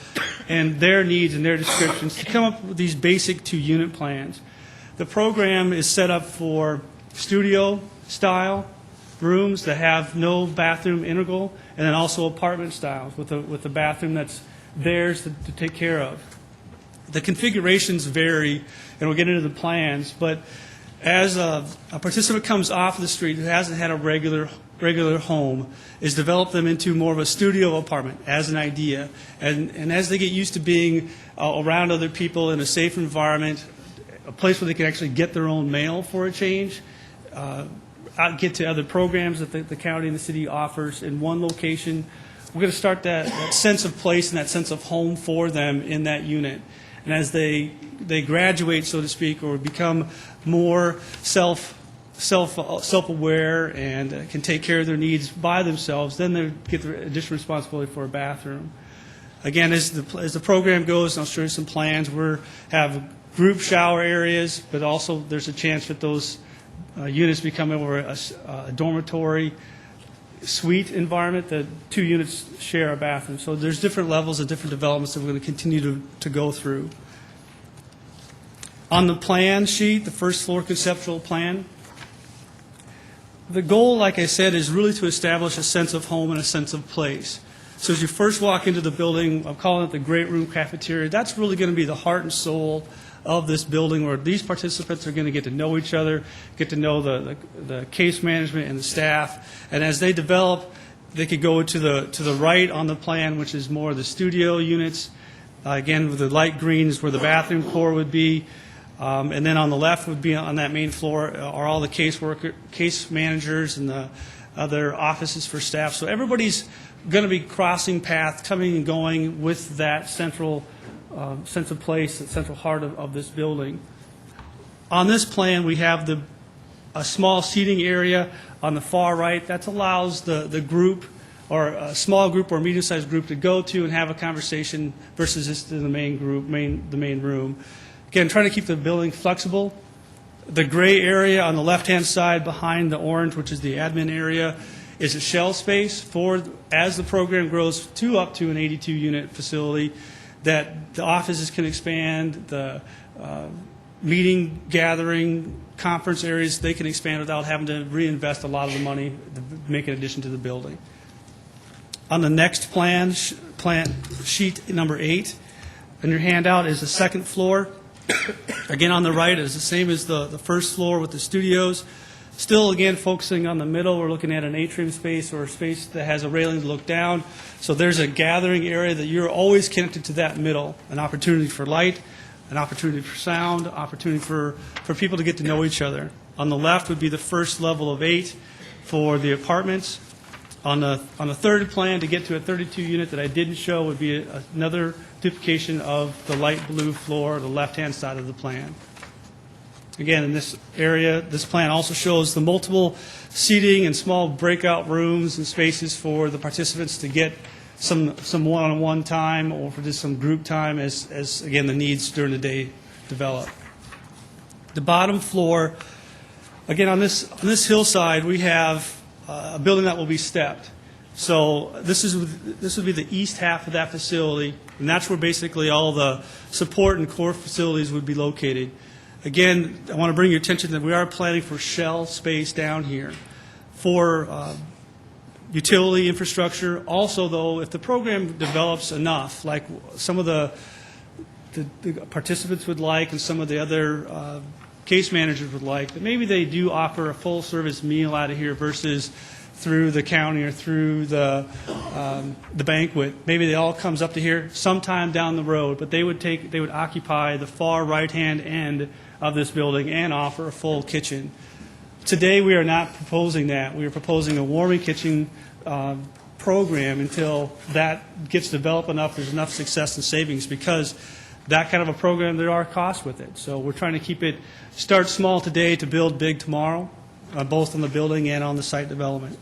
and their needs and their descriptions to come up with these basic 2-unit plans. The program is set up for studio-style rooms that have no bathroom integral, and then also apartment styles with a bathroom that's theirs to take care of. The configurations vary, and we'll get into the plans, but as a participant comes off the street who hasn't had a regular home, is develop them into more of a studio apartment as an idea. And as they get used to being around other people in a safe environment, a place where they can actually get their own mail for a change, get to other programs that the county and the city offers in one location, we're going to start that sense of place and that sense of home for them in that unit. And as they graduate, so to speak, or become more self-aware and can take care of their needs by themselves, then they get the additional responsibility for a bathroom. Again, as the program goes, and I'll show you some plans, we have group shower areas, but also there's a chance that those units become over a dormitory suite environment. The 2 units share a bathroom. So there's different levels of different developments that we're going to continue to go through. On the plan sheet, the first floor conceptual plan, the goal, like I said, is really to establish a sense of home and a sense of place. So as you first walk into the building, I'm calling it the Great Room Cafeteria, that's really going to be the heart and soul of this building, where these participants are going to get to know each other, get to know the case management and the staff. And as they develop, they could go to the right on the plan, which is more of the studio units. Again, with the light green is where the bathroom core would be. And then on the left would be, on that main floor, are all the case managers and the other offices for staff. So everybody's going to be crossing paths, coming and going with that central sense of place, the central heart of this building. On this plan, we have a small seating area on the far right. That allows the group, or a small group or medium-sized group, to go to and have a conversation versus just in the main group, the main room. Again, trying to keep the building flexible. The gray area on the left-hand side behind the orange, which is the admin area, is a shell space for, as the program grows to up to an 82-unit facility, that the offices can expand, the meeting, gathering, conference areas, they can expand without having to reinvest a lot of the money to make an addition to the building. On the next plan sheet number 8, in your handout is the second floor. Again, on the right is the same as the first floor with the studios. Still, again, focusing on the middle, we're looking at an atrium space or a space that has a railing to look down. So there's a gathering area that you're always connected to that middle, an opportunity for light, an opportunity for sound, opportunity for people to get to know each other. On the left would be the first level of 8 for the apartments. On the third plan, to get to a 32 unit that I didn't show, would be another duplication of the light blue floor, the left-hand side of the plan. Again, in this area, this plan also shows the multiple seating and small breakout rooms and spaces for the participants to get some one-on-one time, or for just some group time as again, the needs during the day develop. The bottom floor, again, on this hillside, we have a building that will be stepped. So this would be the east half of that facility, and that's where basically all the support and core facilities would be located. Again, I want to bring your attention that we are planning for shell space down here for utility infrastructure. Also, though, if the program develops enough, like some of the participants would like and some of the other case managers would like, that maybe they do offer a full-service meal out of here versus through the county or through the banquet. Maybe it all comes up to here sometime down the road, but they would occupy the far right-hand end of this building and offer a full kitchen. Today, we are not proposing that. We are proposing a warming kitchen program until that gets developed enough, there's enough success and savings, because that kind of a program, there are costs with it. So we're trying to start small today to build big tomorrow, both on the building and on the site development.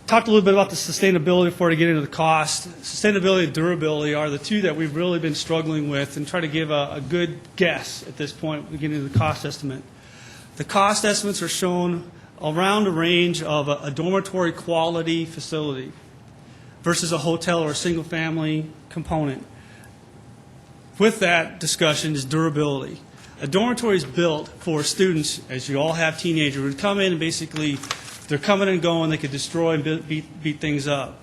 Talked a little bit about the sustainability before I get into the cost. Sustainability and durability are the two that we've really been struggling with, and try to give a good guess at this point, beginning of the cost estimate. The cost estimates are shown around a range of a dormitory quality facility versus a hotel or a single-family component. With that discussion is durability. A dormitory is built for students, as you all have teenagers, who would come in and basically they're coming and going, they could destroy and beat things up.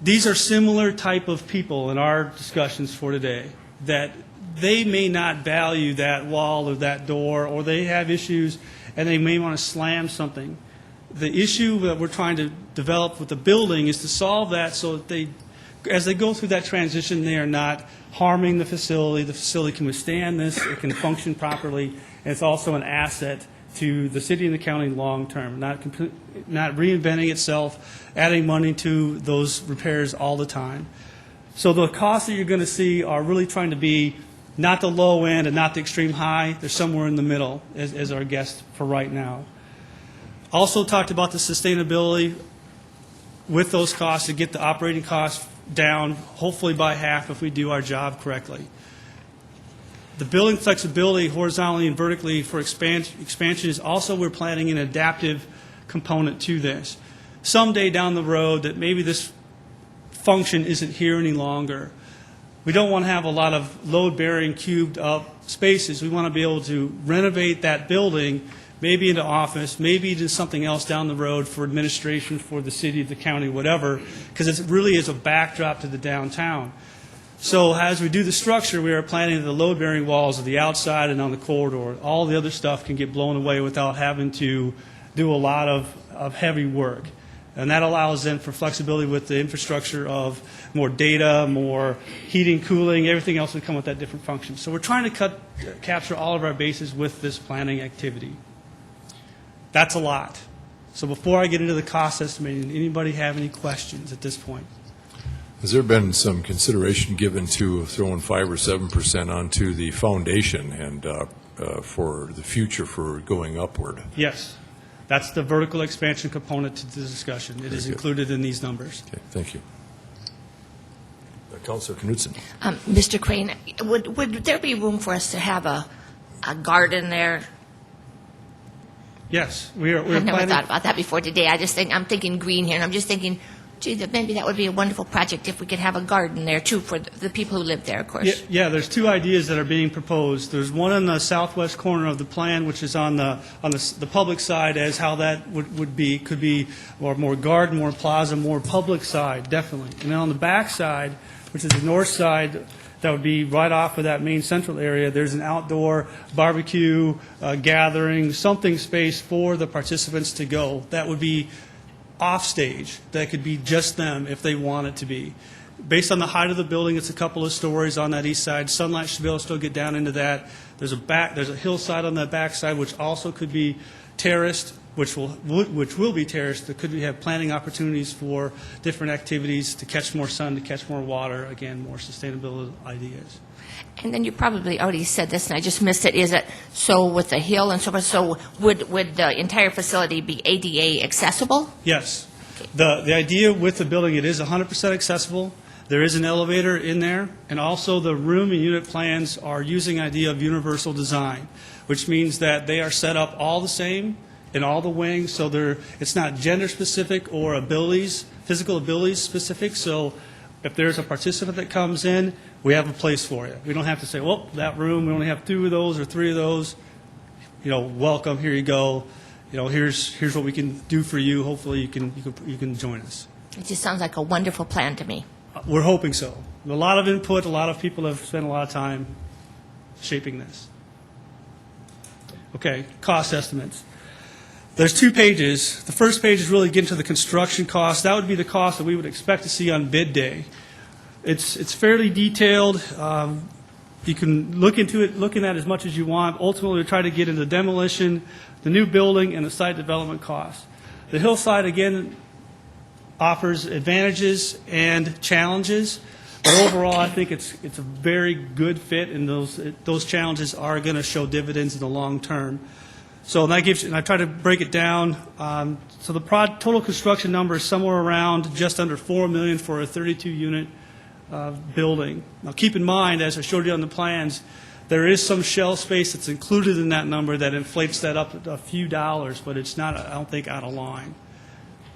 These are similar type of people in our discussions for today, that they may not value that wall or that door, or they have issues and they may want to slam something. The issue that we're trying to develop with the building is to solve that so that they, as they go through that transition, they are not harming the facility. The facility can withstand this, it can function properly, and it's also an asset to the city and the county long term, not reinventing itself, adding money to those repairs all the time. So the costs that you're going to see are really trying to be not the low end and not the extreme high. They're somewhere in the middle as our guess for right now. Also talked about the sustainability with those costs to get the operating costs down, hopefully by half if we do our job correctly. The building flexibility horizontally and vertically for expansion is also, we're planning an adaptive component to this. Someday down the road that maybe this function isn't here any longer. We don't want to have a lot of load-bearing cubed up spaces. We want to be able to renovate that building, maybe into office, maybe into something else down the road for administration for the city, the county, whatever, because it really is a backdrop to the downtown. So as we do the structure, we are planning the load-bearing walls of the outside and on the corridor. All the other stuff can get blown away without having to do a lot of heavy work. And that allows then for flexibility with the infrastructure of more data, more heating, cooling, everything else would come with that different function. So we're trying to capture all of our bases with this planning activity. That's a lot. So before I get into the cost estimating, anybody have any questions at this point? Has there been some consideration given to throwing 5 or 7% onto the foundation and for the future for going upward? Yes. That's the vertical expansion component to the discussion. It is included in these numbers. Okay, thank you. Councilor Knudsen. Mr. Crane, would there be room for us to have a garden there? Yes, we're I've never planning. thought about that before today. I'm thinking green here, and I'm just thinking, gee, that maybe that would be a wonderful project if we could have a garden there, too, for the people who live there, of course. Yeah, there's two ideas that are being proposed. There's one on the southwest corner of the plan, which is on the public side, as how that would be, could be more garden, more plaza, more public side, definitely. And then on the back side, which is the north side, that would be right off of that main central area, there's an outdoor barbecue, gathering, something space for the participants to go. That would be off stage. That could be just them if they want it to be. Based on the height of the building, it's a couple of stories on that east side. Sunlight should be able to still get down into that. There's a hillside on that back side, which also could be terraced, which will be terraced. That could have planting opportunities for different activities to catch more sun, to catch more water. Again, more sustainability ideas. And then you probably already said this, and I just missed it. Is it so with the hill and so forth? So would the entire facility be ADA accessible? Yes. The idea with the building, it is 100% accessible. There is an elevator in there, and also the room and unit plans are using idea of universal design, which means that they are set up all the same in all the wings, so it's not gender specific or physical abilities specific. So if there's a participant that comes in, we have a place for you. We don't have to say, well, that room, we only have 2 of those or 3 of those. Welcome, here you go. Here's what we can do for you. Hopefully you can join us. It just sounds like a wonderful plan to me. We're hoping so. A lot of input, a lot of people have spent a lot of time shaping this. Okay, cost estimates. There's 2 pages. The first page is really getting to the construction cost. That would be the cost that we would expect to see on bid day. It's fairly detailed. You can look into it, looking at as much as you want. Ultimately, we try to get into demolition, the new building, and the site development costs. The hillside, again, offers advantages and challenges, but overall, I think it's a very good fit, and those challenges are going to show dividends in the long term. So that gives, and I try to break it down. So the total construction number is somewhere around just under $4 million for a 32-unit building. Now, keep in mind, as I showed you on the plans, there is some shell space that's included in that number that inflates that up a few dollars, but it's not, I don't think, out of line.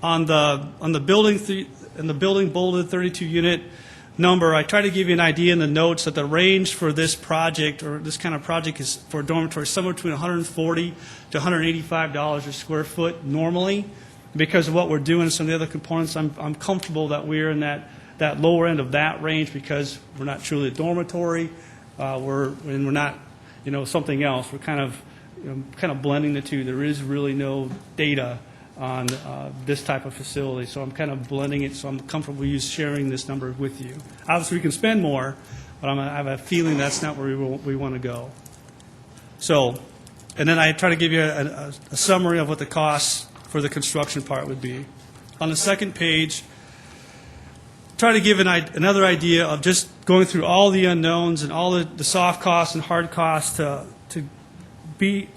On the building bolded 32-unit number, I try to give you an idea in the notes that the range for this project, or this kind of project, is for a dormitory somewhere between $140 to $185 a square foot normally. Because of what we're doing and some of the other components, I'm comfortable that we're in that lower end of that range, because we're not truly a dormitory, we're not, something else. We're kind of blending the two. There is really no data on this type of facility, so I'm kind of blending it, so I'm comfortable sharing this number with you. Obviously, we can spend more, but I have a feeling that's not where we want to go. So, and then I try to give you a summary of what the costs for the construction part would be. On the second page, try to give another idea of just going through all the unknowns and all the soft costs and hard costs to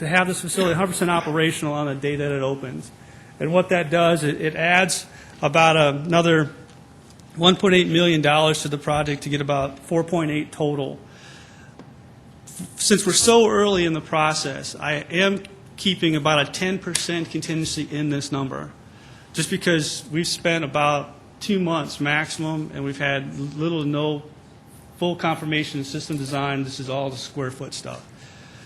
have this facility 100% operational on the day that it opens. And what that does, it adds about another $1.8 million to the project to get about 4.8 total. Since we're so early in the process, I am keeping about a 10% contingency in this number, just because we've spent about 2 months maximum, and we've had little to no full confirmation of system design. This is all the square foot stuff.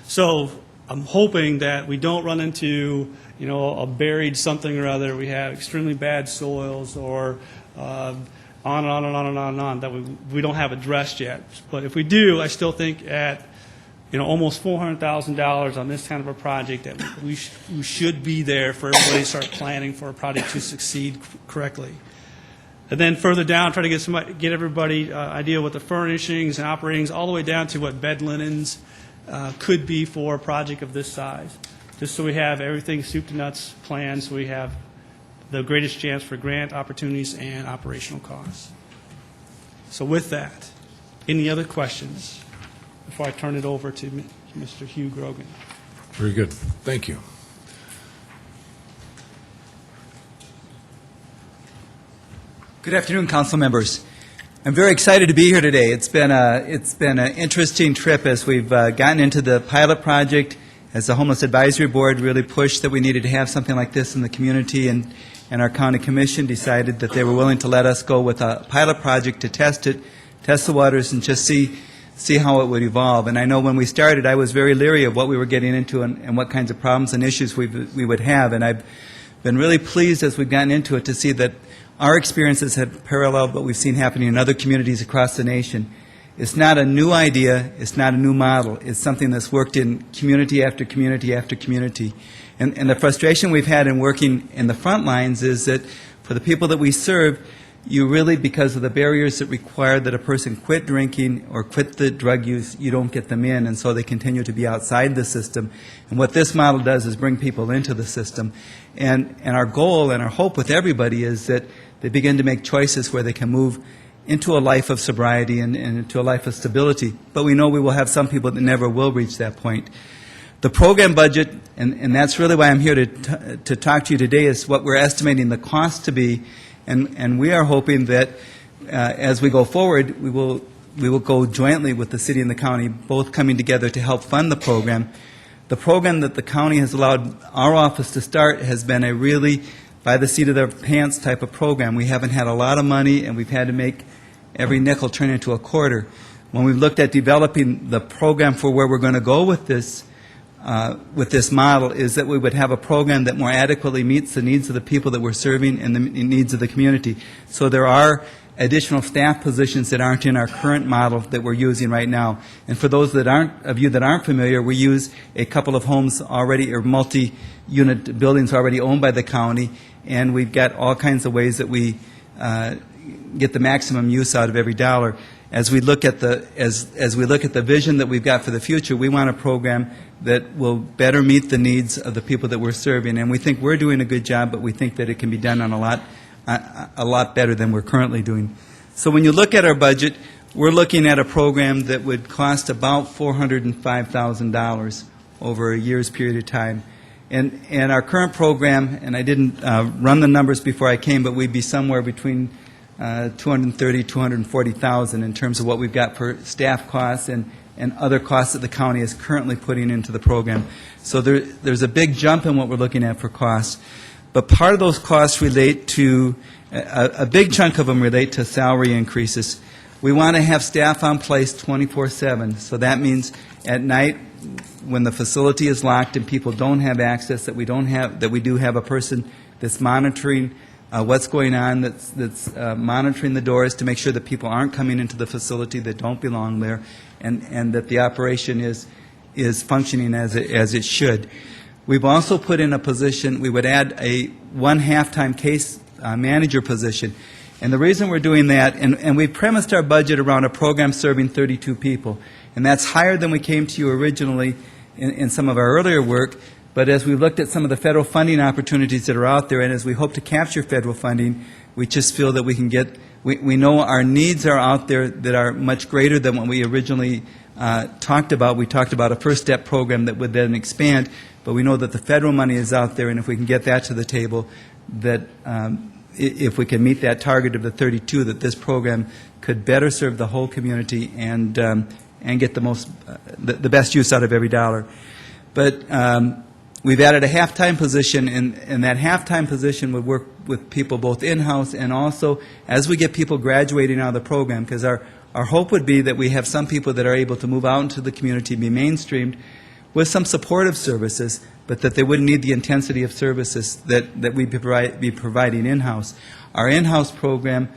So I'm hoping that we don't run into, a buried something or other. We have extremely bad soils, or on and on and on and on and on that we don't have addressed yet. But if we do, I still think at almost $400,000 on this kind of a project that we should be there for everybody to start planning for a project to succeed correctly. And then further down, try to get everybody idea what the furnishings and operations, all the way down to what bed linens could be for a project of this size. Just so we have everything soup to nuts planned, so we have the greatest chance for grant opportunities and operational costs. So with that, any other questions before I turn it over to Mr. Hugh Grogan? Very good. Thank you. Good afternoon, council members. I'm very excited to be here today. It's been an interesting trip as we've gotten into the pilot project. As the Homeless Advisory Board really pushed that we needed to have something like this in the community, and our county commission decided that they were willing to let us go with a pilot project to test the waters, and just see how it would evolve. And I know when we started, I was very leery of what we were getting into and what kinds of problems and issues we would have. And I've been really pleased as we've gotten into it to see that our experiences have paralleled what we've seen happening in other communities across the nation. It's not a new idea. It's not a new model. It's something that's worked in community after community after community. And the frustration we've had in working in the front lines is that for the people that we serve, you really, because of the barriers that require that a person quit drinking or quit the drug use, you don't get them in, and so they continue to be outside the system. And what this model does is bring people into the system. And our goal and our hope with everybody is that they begin to make choices where they can move into a life of sobriety and into a life of stability. But we know we will have some people that never will reach that point. The program budget, and that's really why I'm here to talk to you today, is what we're estimating the cost to be. And we are hoping that as we go forward, we will go jointly with the city and the county, both coming together to help fund the program. The program that the county has allowed our office to start has been a really by the seat of their pants type of program. We haven't had a lot of money, and we've had to make every nickel turn into a quarter. When we've looked at developing the program for where we're going to go with this model, is that we would have a program that more adequately meets the needs of the people that we're serving and the needs of the community. So there are additional staff positions that aren't in our current model that we're using right now. And for those that aren't familiar, we use a couple of homes already, or multi-unit buildings already owned by the county, and we've got all kinds of ways that we get the maximum use out of every dollar. As we look at the vision that we've got for the future, we want a program that will better meet the needs of the people that we're serving. And we think we're doing a good job, but we think that it can be done on a lot better than we're currently doing. So when you look at our budget, we're looking at a program that would cost about $405,000 over a year's period of time. And our current program, and I didn't run the numbers before I came, but we'd be somewhere between 230, 240,000 in terms of what we've got for staff costs and other costs that the county is currently putting into the program. So there's a big jump in what we're looking at for costs. But part of those costs relate to, a big chunk of them relate to salary increases. We want to have staff on place 24/7. So that means at night, when the facility is locked and people don't have access, that we do have a person that's monitoring what's going on, that's monitoring the doors to make sure that people aren't coming into the facility that don't belong there, and that the operation is functioning as it should. We've also put in a position, we would add one half-time case manager position. And the reason we're doing that, and we premised our budget around a program serving 32 people, and that's higher than we came to you originally in some of our earlier work. But as we looked at some of the federal funding opportunities that are out there, and as we hope to capture federal funding, we just feel that we can get, we know our needs are out there that are much greater than what we originally talked about. We talked about a first step program that would then expand, but we know that the federal money is out there, and if we can get that to the table, that if we can meet that target of the 32, that this program could better serve the whole community and get the best use out of every dollar. But we've added a half-time position, and that half-time position would work with people both in-house and also as we get people graduating out of the program, because our hope would be that we have some people that are able to move out into the community, be mainstreamed with some supportive services, but that they wouldn't need the intensity of services that we'd be providing in-house. Our in-house program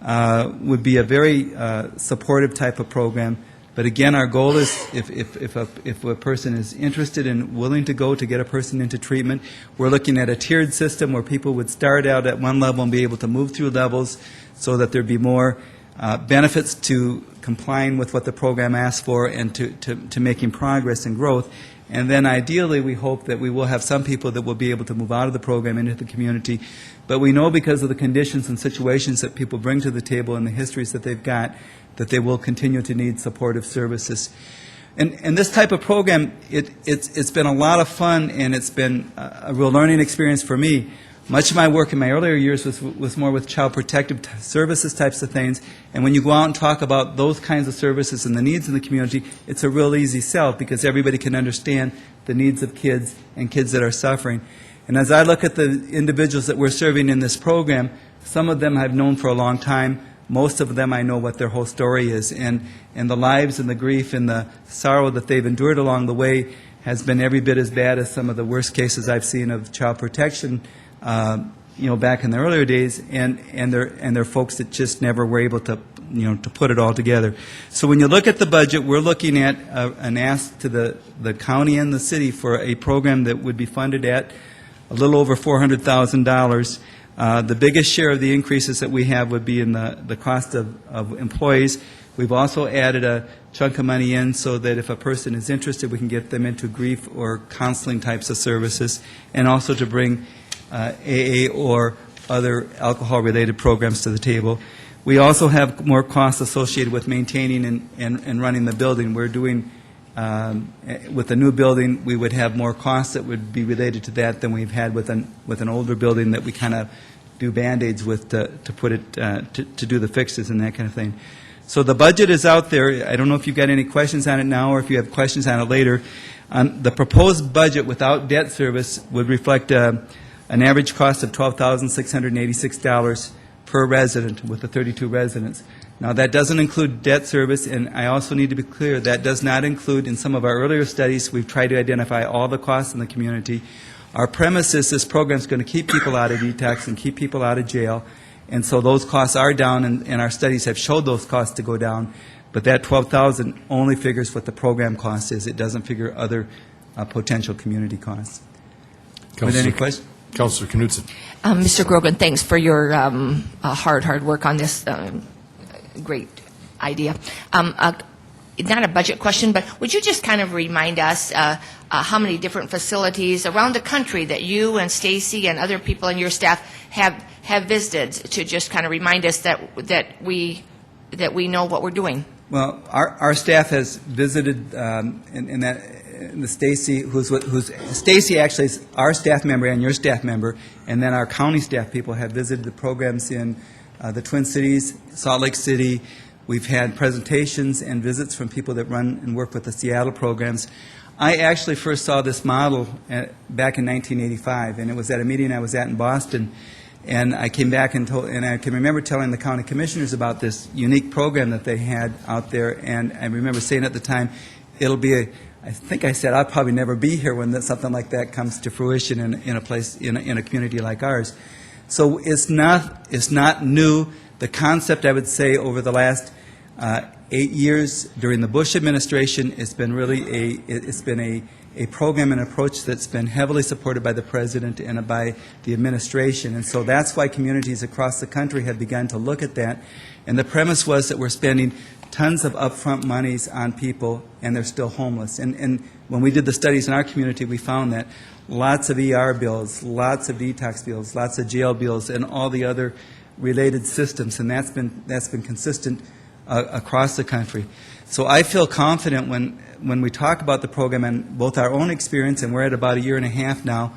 would be a very supportive type of program. But again, our goal is if a person is interested and willing to go to get a person into treatment, we're looking at a tiered system where people would start out at one level and be able to move through levels so that there'd be more benefits to complying with what the program asks for and to making progress and growth. And then ideally, we hope that we will have some people that will be able to move out of the program into the community. But we know because of the conditions and situations that people bring to the table and the histories that they've got, that they will continue to need supportive services. And this type of program, it's been a lot of fun, and it's been a real learning experience for me. Much of my work in my earlier years was more with child protective services types of things, and when you go out and talk about those kinds of services and the needs in the community, it's a real easy sell because everybody can understand the needs of kids and kids that are suffering. And as I look at the individuals that we're serving in this program, some of them I've known for a long time. Most of them I know what their whole story is, and the lives and the grief and the sorrow that they've endured along the way has been every bit as bad as some of the worst cases I've seen of child protection, back in the earlier days, and they're folks that just never were able to, to put it all together. So when you look at the budget, we're looking at an ask to the county and the city for a program that would be funded at a little over $400,000. The biggest share of the increases that we have would be in the cost of employees. We've also added a chunk of money in so that if a person is interested, we can get them into grief or counseling types of services, and also to bring AA or other alcohol-related programs to the table. We also have more costs associated with maintaining and running the building. We're doing, with the new building, we would have more costs that would be related to that than we've had with an older building that we kind of do Band-Aids with to put it, to do the fixes and that kind of thing. So the budget is out there. I don't know if you've got any questions on it now or if you have questions on it later. The proposed budget without debt service would reflect an average cost of $12,686 per resident with the 32 residents. Now, that doesn't include debt service, and I also need to be clear, that does not include, in some of our earlier studies, we've tried to identify all the costs in the community. Our premise is this program is going to keep people out of detox and keep people out of jail, and so those costs are down, and our studies have showed those costs to go down, but that $12,000 only figures what the program cost is. It doesn't figure other potential community costs. Any questions? Councilor Knudsen. Mr. Grogan, thanks for your hard work on this great idea. Not a budget question, but would you just kind of remind us how many different facilities around the country that you and Stacy and other people in your staff have visited, to just kind of remind us that we know what we're doing? Well, our staff has visited in that the Stacy, who's Stacy actually is our staff member and your staff member, and then our county staff people have visited the programs in the Twin Cities, Salt Lake City. We've had presentations and visits from people that run and work with the Seattle programs. I actually first saw this model back in 1985, and it was at a meeting I was at in Boston. And I came back and I can remember telling the county commissioners about this unique program that they had out there. And I remember saying at the time, I think I said, I'll probably never be here when something like that comes to fruition in a place, in a community like ours. So it's not new. The concept, I would say, over the last 8 years during the Bush administration, it's been really a program and approach that's been heavily supported by the President and by the administration. And so that's why communities across the country have begun to look at that. And the premise was that we're spending tons of upfront monies on people and they're still homeless. And when we did the studies in our community, we found that lots of ER bills, lots of detox bills, lots of jail bills, and all the other related systems, and that's been consistent across the country. So I feel confident when we talk about the program and both our own experience, and we're at about 1.5 years now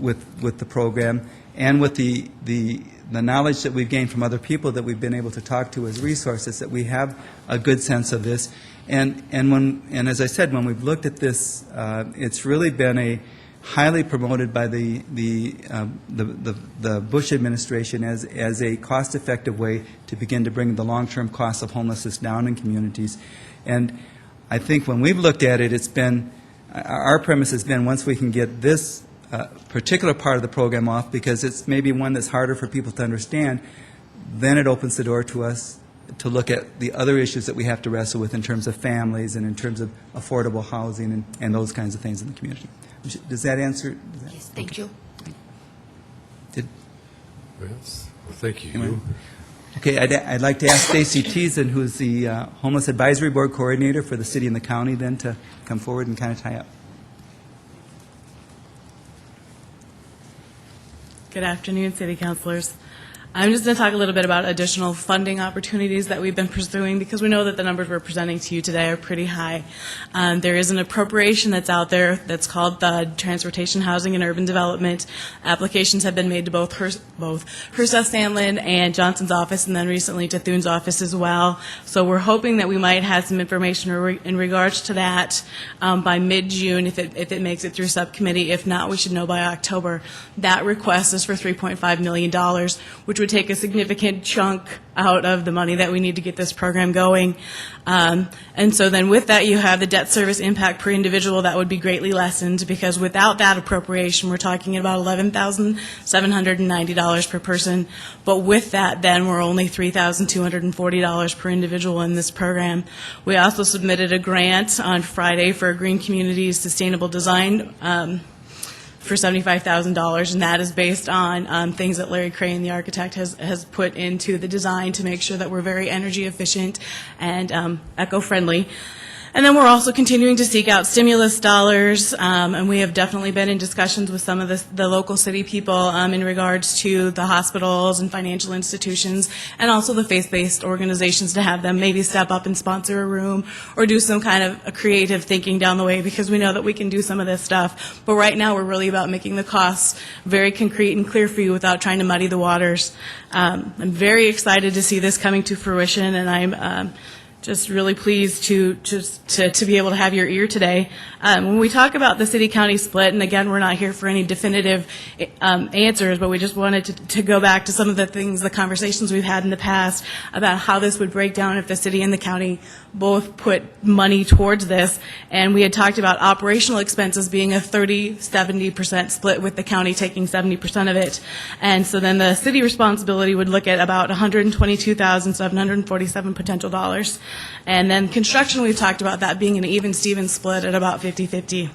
with the program, and with the knowledge that we've gained from other people that we've been able to talk to as resources, that we have a good sense of this. And as I said, when we've looked at this, it's really been highly promoted by the Bush administration as a cost-effective way to begin to bring the long-term costs of homelessness down in communities. And I think when we've looked at it, our premise has been once we can get this particular part of the program off, because it's maybe one that's harder for people to understand, then it opens the door to us to look at the other issues that we have to wrestle with in terms of families and in terms of affordable housing and those kinds of things in the community. Does that answer? Yes, thank you. Yes. Well, thank you. Anyway. Okay, I'd like to ask Stacy Teason, who's the Homeless Advisory Board Coordinator for the city and the county, then to come forward and kind of tie up. Good afternoon, City Councilors. I'm just going to talk a little bit about additional funding opportunities that we've been pursuing, because we know that the numbers we're presenting to you today are pretty high. There is an appropriation that's out there that's called the Transportation, Housing, and Urban Development. Applications have been made to both Herseth Sandlin and Johnson's office, and then recently to Thune's office as well. So we're hoping that we might have some information in regards to that by mid-June if it makes it through subcommittee. If not, we should know by October. That request is for $3.5 million, which would take a significant chunk out of the money that we need to get this program going. And so then with that, you have the debt service impact per individual that would be greatly lessened, because without that appropriation, we're talking about $11,790 per person. But with that, then we're only $3,240 per individual in this program. We also submitted a grant on Friday for Green Communities Sustainable Design for $75,000, and that is based on things that Larry Crane, the architect, has put into the design to make sure that we're very energy efficient and eco-friendly. And then we're also continuing to seek out stimulus dollars, and we have definitely been in discussions with some of the local city people in regards to the hospitals and financial institutions, and also the faith-based organizations, to have them maybe step up and sponsor a room or do some kind of a creative thinking down the way, because we know that we can do some of this stuff. But right now we're really about making the costs very concrete and clear for you without trying to muddy the waters. I'm very excited to see this coming to fruition, and I'm just really pleased to be able to have your ear today. When we talk about the city-county split, and again, we're not here for any definitive answers, but we just wanted to go back to some of the conversations we've had in the past about how this would break down if the city and the county both put money towards this. And we had talked about operational expenses being a 30-70% split, with the county taking 70% of it. And so then the city responsibility would look at about $122,747 potential dollars. And then construction, we've talked about that being an even-Steven split at about 50-50.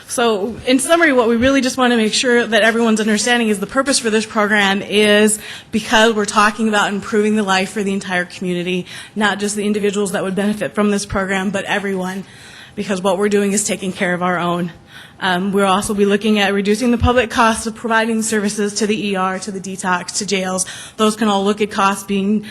So in summary, what we really just want to make sure that everyone's understanding is the purpose for this program is because we're talking about improving the life for the entire community, not just the individuals that would benefit from this program, but everyone, because what we're doing is taking care of our own. We'll also be looking at reducing the public costs of providing services to the ER, to the detox, to jails. Those can all look at costs being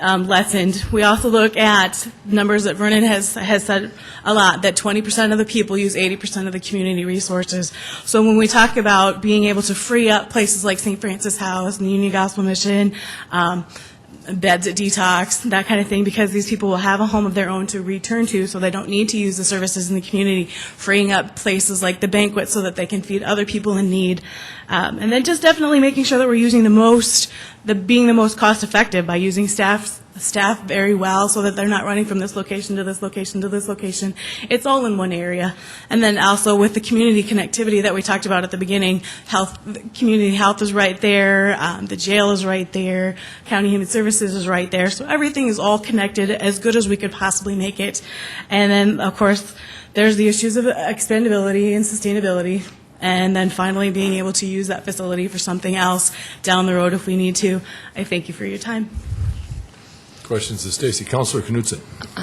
lessened. We also look at numbers that Vernon has said a lot, that 20% of the people use 80% of the community resources. So when we talk about being able to free up places like St. Francis House and the Union Gospel Mission, beds at detox, that kind of thing, because these people will have a home of their own to return to, so they don't need to use the services in the community, freeing up places like the banquet so that they can feed other people in need. And then just definitely making sure that we're using being the most cost effective by using staff very well so that they're not running from this location to this location to this location. It's all in one area. And then also with the community connectivity that we talked about at the beginning, community health is right there, the jail is right there, county human services is right there. So everything is all connected as good as we could possibly make it. And then, of course, there's the issues of expandability and sustainability. And then finally being able to use that facility for something else down the road if we need to. I thank you for your time. Questions to Stacy. Councilor Knudsen.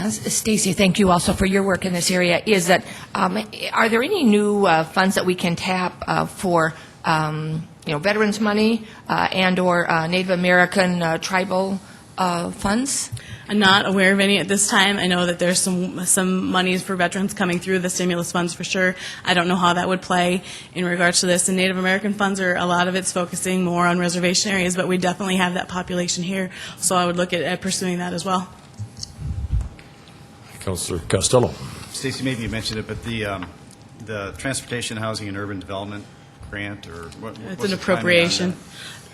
Stacy, thank you also for your work in this area. Is that are there any new funds that we can tap for veterans money and/or Native American tribal funds? I'm not aware of any at this time. I know that there's some monies for veterans coming through the stimulus funds for sure. I don't know how that would play in regards to this. And Native American funds a lot of it's focusing more on reservation areas, but we definitely have that population here. So I would look at pursuing that as well. Councilor Costello. Stacy, maybe you mentioned it, but the Transportation, Housing, and Urban Development grant, or it's an appropriation.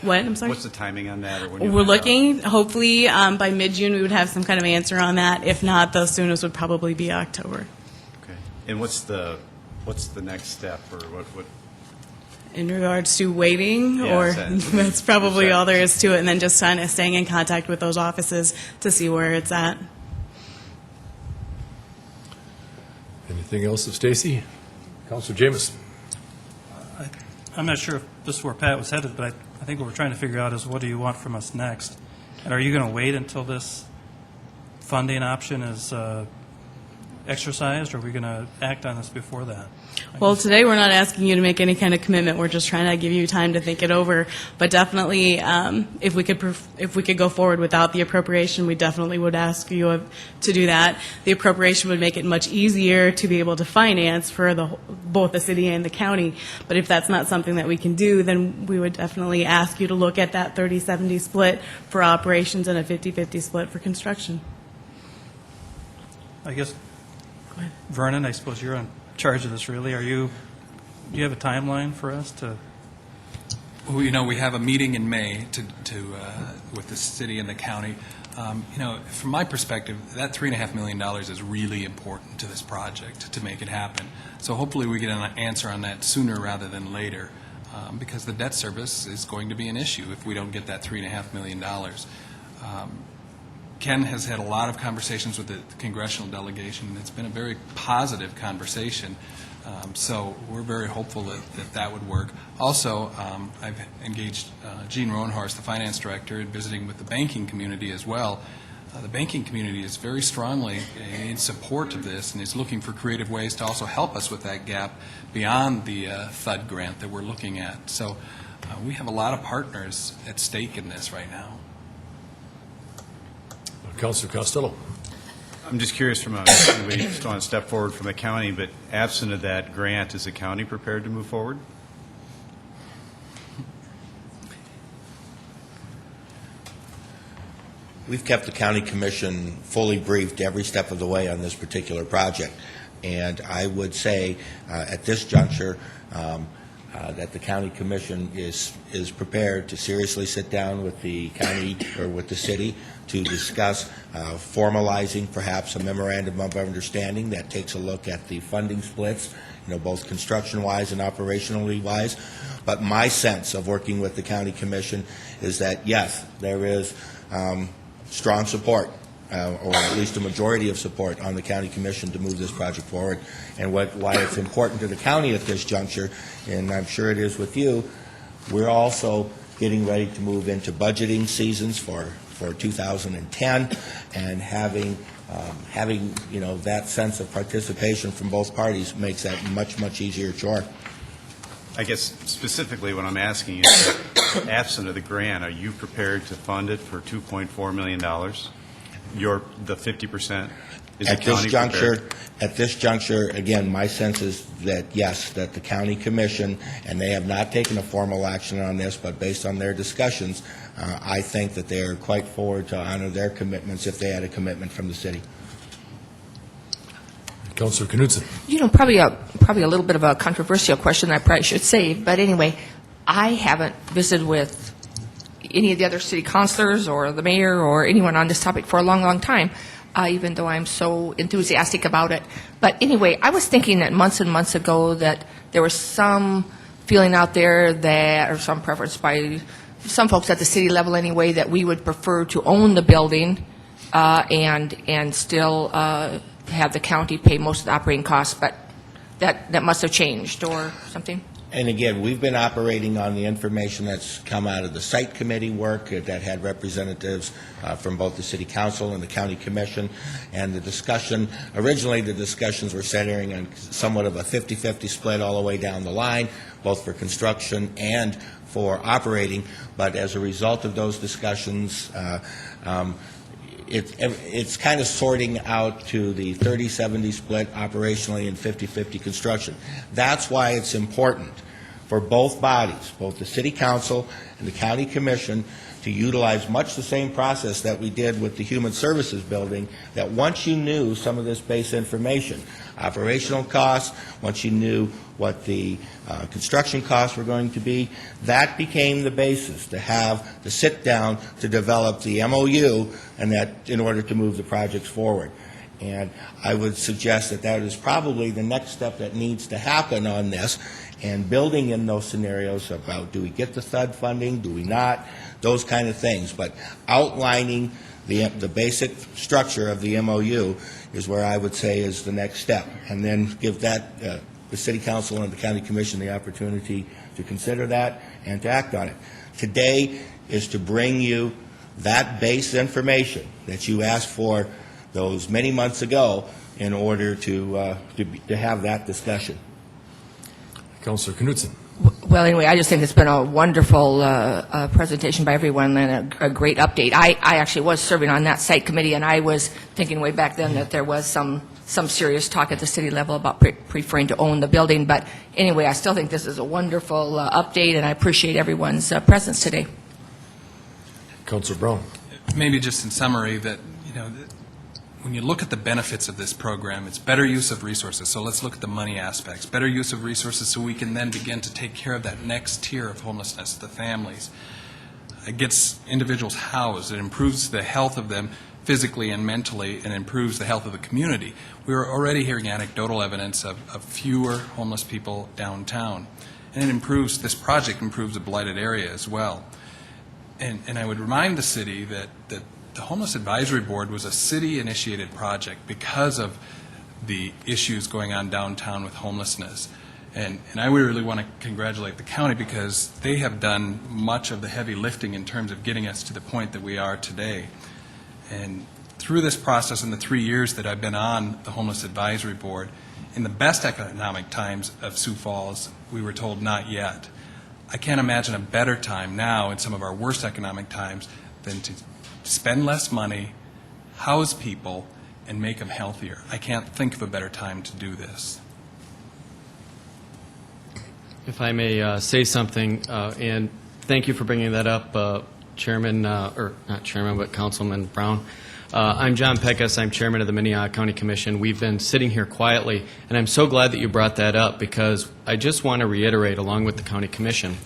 What? I'm sorry? What's the timing on that? Or when We're looking, hopefully, by mid-June, we would have some kind of answer on that. If not, the soonest would probably be October. Okay. And what's the next step, or what? In regards to waiting, Yeah, or is that's probably all there is to it, and then just kind of staying in contact with those offices to see where it's at. Anything else of Stacy? Councilor Jameson. I'm not sure if this is where Pat was headed, but I think what we're trying to figure out is what do you want from us next? And are you going to wait until this funding option is exercised, or are we going to act on this before that? Well, today we're not asking you to make any kind of commitment. We're just trying to give you time to think it over. But definitely, if we could go forward without the appropriation, we definitely would ask you to do that. The appropriation would make it much easier to be able to finance for both the city and the county. But if that's not something that we can do, then we would definitely ask you to look at that 30-70 split for operations and a 50-50 split for construction. I guess, Vernon, I suppose you're in charge of this, really. Do you have a timeline for us to? Well, we have a meeting in May with the city and the county. From my perspective, that $3.5 million is really important to this project to make it happen. So hopefully we get an answer on that sooner rather than later, because the debt service is going to be an issue if we don't get that $3.5 million. Ken has had a lot of conversations with the congressional delegation, and it's been a very positive conversation. So we're very hopeful that would work. Also, I've engaged Gene Roanhorst, the finance director, in visiting with the banking community as well. The banking community is very strongly in support of this and is looking for creative ways to also help us with that gap beyond the THUD grant that we're looking at. So we have a lot of partners at stake in this right now. Councilor Costello. I'm just curious we just want to step forward from the county, but absent of that grant, is the county prepared to move forward? We've kept the county commission fully briefed every step of the way on this particular project. And I would say at this juncture that the county commission is prepared to seriously sit down with the county or with the city to discuss formalizing perhaps a memorandum of understanding that takes a look at the funding splits, both construction-wise and operationally-wise. But my sense of working with the county commission is that, yes, there is strong support, or at least a majority of support on the county commission to move this project forward. And why it's important to the county at this juncture, and I'm sure it is with you, we're also getting ready to move into budgeting seasons for 2010, and having that sense of participation from both parties makes that much easier chore. I guess specifically what I'm asking is, absent of the grant, are you prepared to fund it for $2.4 million? The 50%? Is the At this county juncture, prepared? at this juncture, again, my sense is that, yes, that the county commission, and they have not taken a formal action on this, but based on their discussions, I think that they are quite forward to honor their commitments if they had a commitment from the city. Councilor Knudsen. You know, probably a little bit of a controversial question I probably should save, but anyway, I haven't visited with any of the other city councilors or the mayor or anyone on this topic for a long, long time, even though I'm so enthusiastic about it. But anyway, I was thinking that months and months ago that there was some feeling out there that, or some preference by some folks at the city level anyway, that we would prefer to own the building and still have the county pay most of the operating costs, but that must have changed or something. And again, we've been operating on the information that's come out of the site committee work that had representatives from both the city council and the county commission. And the discussion, originally the discussions were centering on somewhat of a 50-50 split all the way down the line, both for construction and for operating. But as a result of those discussions, it's kind of sorting out to the 30-70 split operationally and 50-50 construction. That's why it's important for both bodies, both the city council and the county commission, to utilize much the same process that we did with the human services building, that once you knew some of this base information, operational costs, once you knew what the construction costs were going to be, that became the basis to have the sit down to develop the MOU, and that in order to move the projects forward. And I would suggest that that is probably the next step that needs to happen on this, and building in those scenarios about, do we get the THUD funding, do we not, those kind of things. But outlining the basic structure of the MOU is where I would say is the next step, and then give that the city council and the county commission the opportunity to consider that and to act on it. Today is to bring you that base information that you asked for those many months ago in order to have that discussion. Councilor Knudsen. Well, anyway, I just think it's been a wonderful presentation by everyone and a great update. I actually was serving on that site committee, and I was thinking way back then that there was some serious talk at the city level about preferring to own the building. But anyway, I still think this is a wonderful update, and I appreciate everyone's presence today. Councilor Brown. Maybe just in summary that, you know, when you look at the benefits of this program, it's better use of resources. So let's look at the money aspects. Better use of resources so we can then begin to take care of that next tier of homelessness, the families. It gets individuals housed. It improves the health of them physically and mentally, and improves the health of the community. We are already hearing anecdotal evidence of fewer homeless people downtown. And it improves, this project improves the blighted area as well. And I would remind the city that the Homeless Advisory Board was a city-initiated project because of the issues going on downtown with homelessness. And I would really want to congratulate the county because they have done much of the heavy lifting in terms of getting us to the point that we are today. And through this process in the 3 years that I've been on the Homeless Advisory Board, in the best economic times of Sioux Falls, we were told not yet. I can't imagine a better time now in some of our worst economic times than to spend less money, house people, and make them healthier. I can't think of a better time to do this. If I may say something, and thank you for bringing that up, Chairman, or not Chairman, but Councilman Brown. I'm John Peckus. I'm Chairman of the Minnehaha County Commission. We've been sitting here quietly, and I'm so glad that you brought that up because I just want to reiterate, along with the County Commission,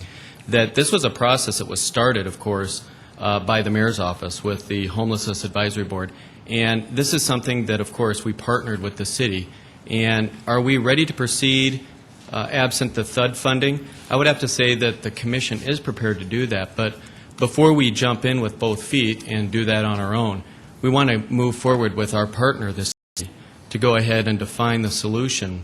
that this was a process that was started, of course, by the Mayor's Office with the Homelessness Advisory Board. And this is something that, of course, we partnered with the city. And are we ready to proceed absent the THUD funding? I would have to say that the Commission is prepared to do that. But before we jump in with both feet and do that on our own, we want to move forward with our partner, the city, to go ahead and define the solution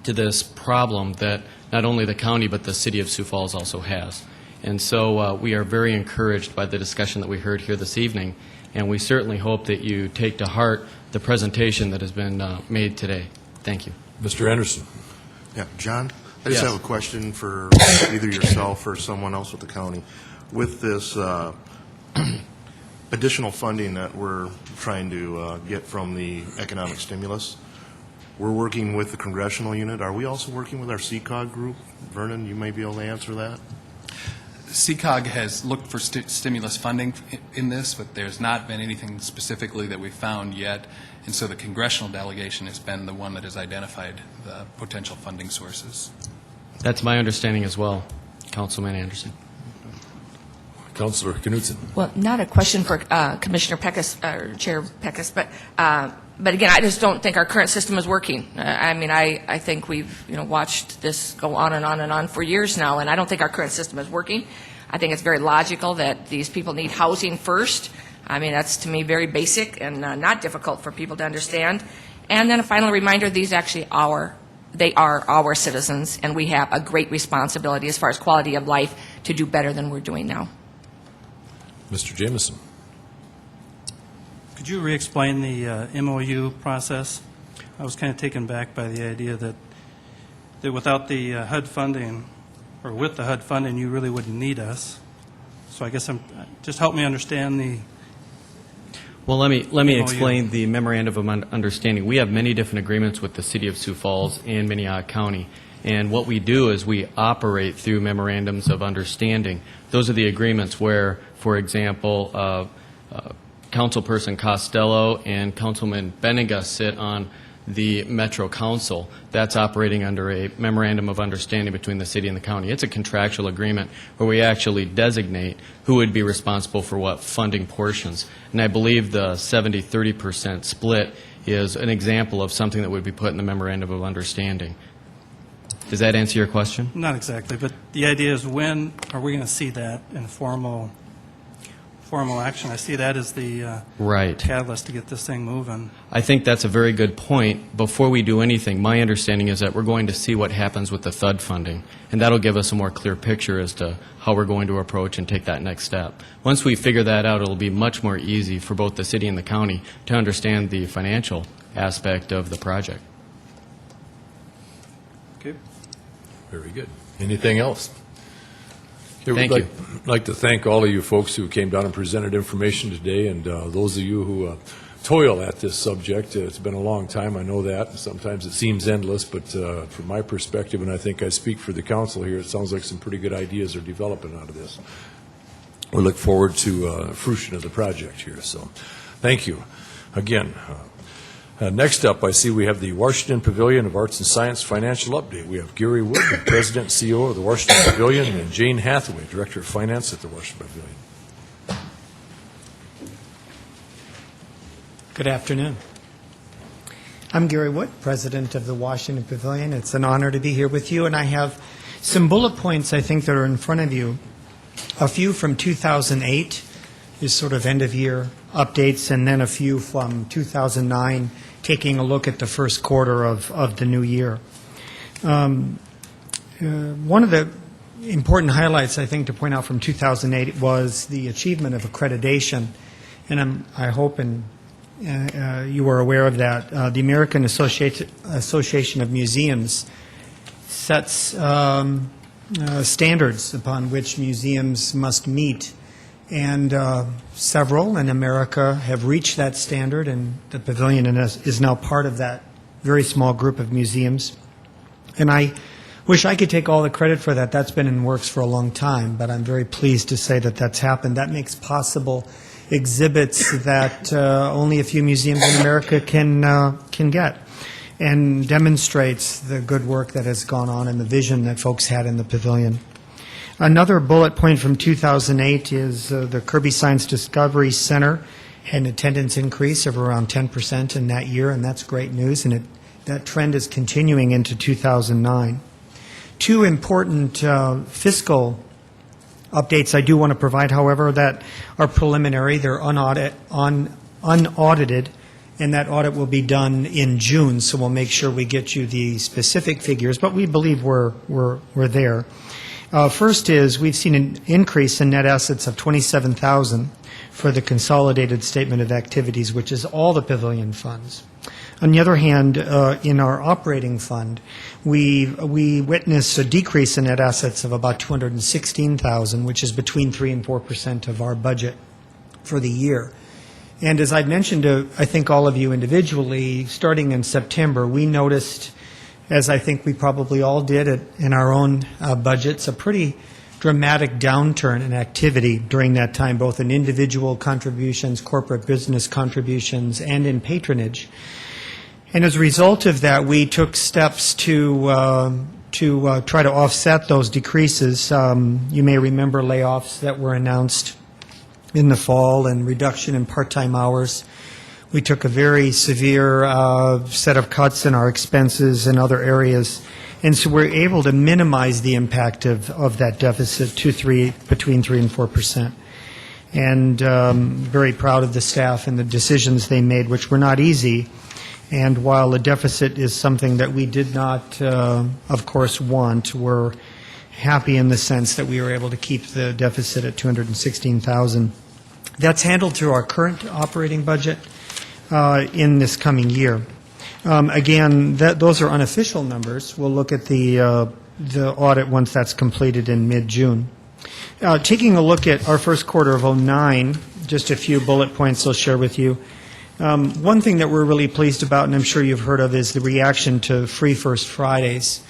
to this problem that not only the county but the City of Sioux Falls also has. And so we are very encouraged by the discussion that we heard here this evening, and we certainly hope that you take to heart the presentation that has been made today. Thank you. Mr. Anderson. Yeah, John, I just Yes. have a question for either yourself or someone else with the county. With this additional funding that we're trying to get from the economic stimulus, we're working with the congressional unit. Are we also working with our CCOG group? Vernon, you may be able to answer that. CCOG has looked for stimulus funding in this, but there's not been anything specifically that we've found yet, and so the congressional delegation has been the one that has identified the potential funding sources. That's my understanding as well, Councilman Anderson. Councilor Knudsen. Well, not a question for Commissioner Peckus, or Chair Peckus, but again, I just don't think our current system is working. I mean, I think we've, watched this go on and on and on for years now, and I don't think our current system is working. I think it's very logical that these people need housing first. I mean, that's, to me, very basic and not difficult for people to understand. And then a final reminder, these actually they are our citizens, and we have a great responsibility as far as quality of life to do better than we're doing now. Mr. Jameson. Could you re-explain the MOU process? I was kind of taken back by the idea that without the HUD funding, or with the HUD funding, you really wouldn't need us. So I guess just help me understand the. Well, let me explain the memorandum of understanding. We have many different agreements with the City of Sioux Falls and Minnehaha County. And what we do is we operate through memorandums of understanding. Those are the agreements where, for example, Councilperson Costello and Councilman Benega sit on the Metro Council. That's operating under a memorandum of understanding between the city and the county. It's a contractual agreement where we actually designate who would be responsible for what funding portions. And I believe the 70-30% split is an example of something that would be put in the memorandum of understanding. Does that answer your question? Not exactly, but the idea is, when are we going to see that in formal action? I see that as the Right. catalyst to get this thing moving. I think that's a very good point. Before we do anything, my understanding is that we're going to see what happens with the THUD funding, and that'll give us a more clear picture as to how we're going to approach and take that next step. Once we figure that out, it'll be much more easy for both the city and the county to understand the financial aspect of the project. Okay. Very good. Anything else? Okay, Thank we'd you. like to thank all of you folks who came down and presented information today, and those of you who toil at this subject. It's been a long time, I know that. Sometimes it seems endless, but from my perspective, and I think I speak for the council here, it sounds like some pretty good ideas are developing out of this. We look forward to fruition of the project here, so thank you. Again, next up, I see we have the Washington Pavilion of Arts and Science Financial Update. We have Gary Wood, the President and CEO of the Washington Pavilion, and Jane Hathaway, Director of Finance at the Washington Pavilion. Good afternoon. I'm Gary Wood, President of the Washington Pavilion. It's an honor to be here with you, and I have some bullet points, I think, that are in front of you. A few from 2008 is sort of end-of-year updates, and then a few from 2009, taking a look at the first quarter of the new year. One of the important highlights, I think, to point out from 2008 was the achievement of accreditation, and I hope you are aware of that. The American Association of Museums sets standards upon which museums must meet, and several in America have reached that standard, and the Pavilion is now part of that very small group of museums. And I wish I could take all the credit for that. That's been in works for a long time, but I'm very pleased to say that that's happened. That makes possible exhibits that only a few museums in America can get, and demonstrates the good work that has gone on and the vision that folks had in the Pavilion. Another bullet point from 2008 is the Kirby Science Discovery Center had an attendance increase of around 10% in that year, and that's great news, and that trend is continuing into 2009. Two important fiscal updates I do want to provide, however, that are preliminary. They're unaudited, and that audit will be done in June, so we'll make sure we get you the specific figures, but we believe we're there. First is, we've seen an increase in net assets of $27,000 for the consolidated statement of activities, which is all the pavilion funds. On the other hand, in our operating fund, we witnessed a decrease in net assets of about $216,000, which is between 3 and 4% of our budget for the year. And as I mentioned to, I think, all of you individually, starting in September, we noticed, as I think we probably all did in our own budgets, a pretty dramatic downturn in activity during that time, both in individual contributions, corporate business contributions, and in patronage. And as a result of that, we took steps to try to offset those decreases. You may remember layoffs that were announced in the fall and reduction in part-time hours. We took a very severe set of cuts in our expenses and other areas, and so we're able to minimize the impact of that deficit to between 3 and 4%. And very proud of the staff and the decisions they made, which were not easy. And while the deficit is something that we did not, of course, want, we're happy in the sense that we were able to keep the deficit at $216,000. That's handled through our current operating budget in this coming year. Again, those are unofficial numbers. We'll look at the audit once that's completed in mid-June. Taking a look at our first quarter of 2009, just a few bullet points I'll share with you. One thing that we're really pleased about, and I'm sure you've heard of, is the reaction to Free First Fridays.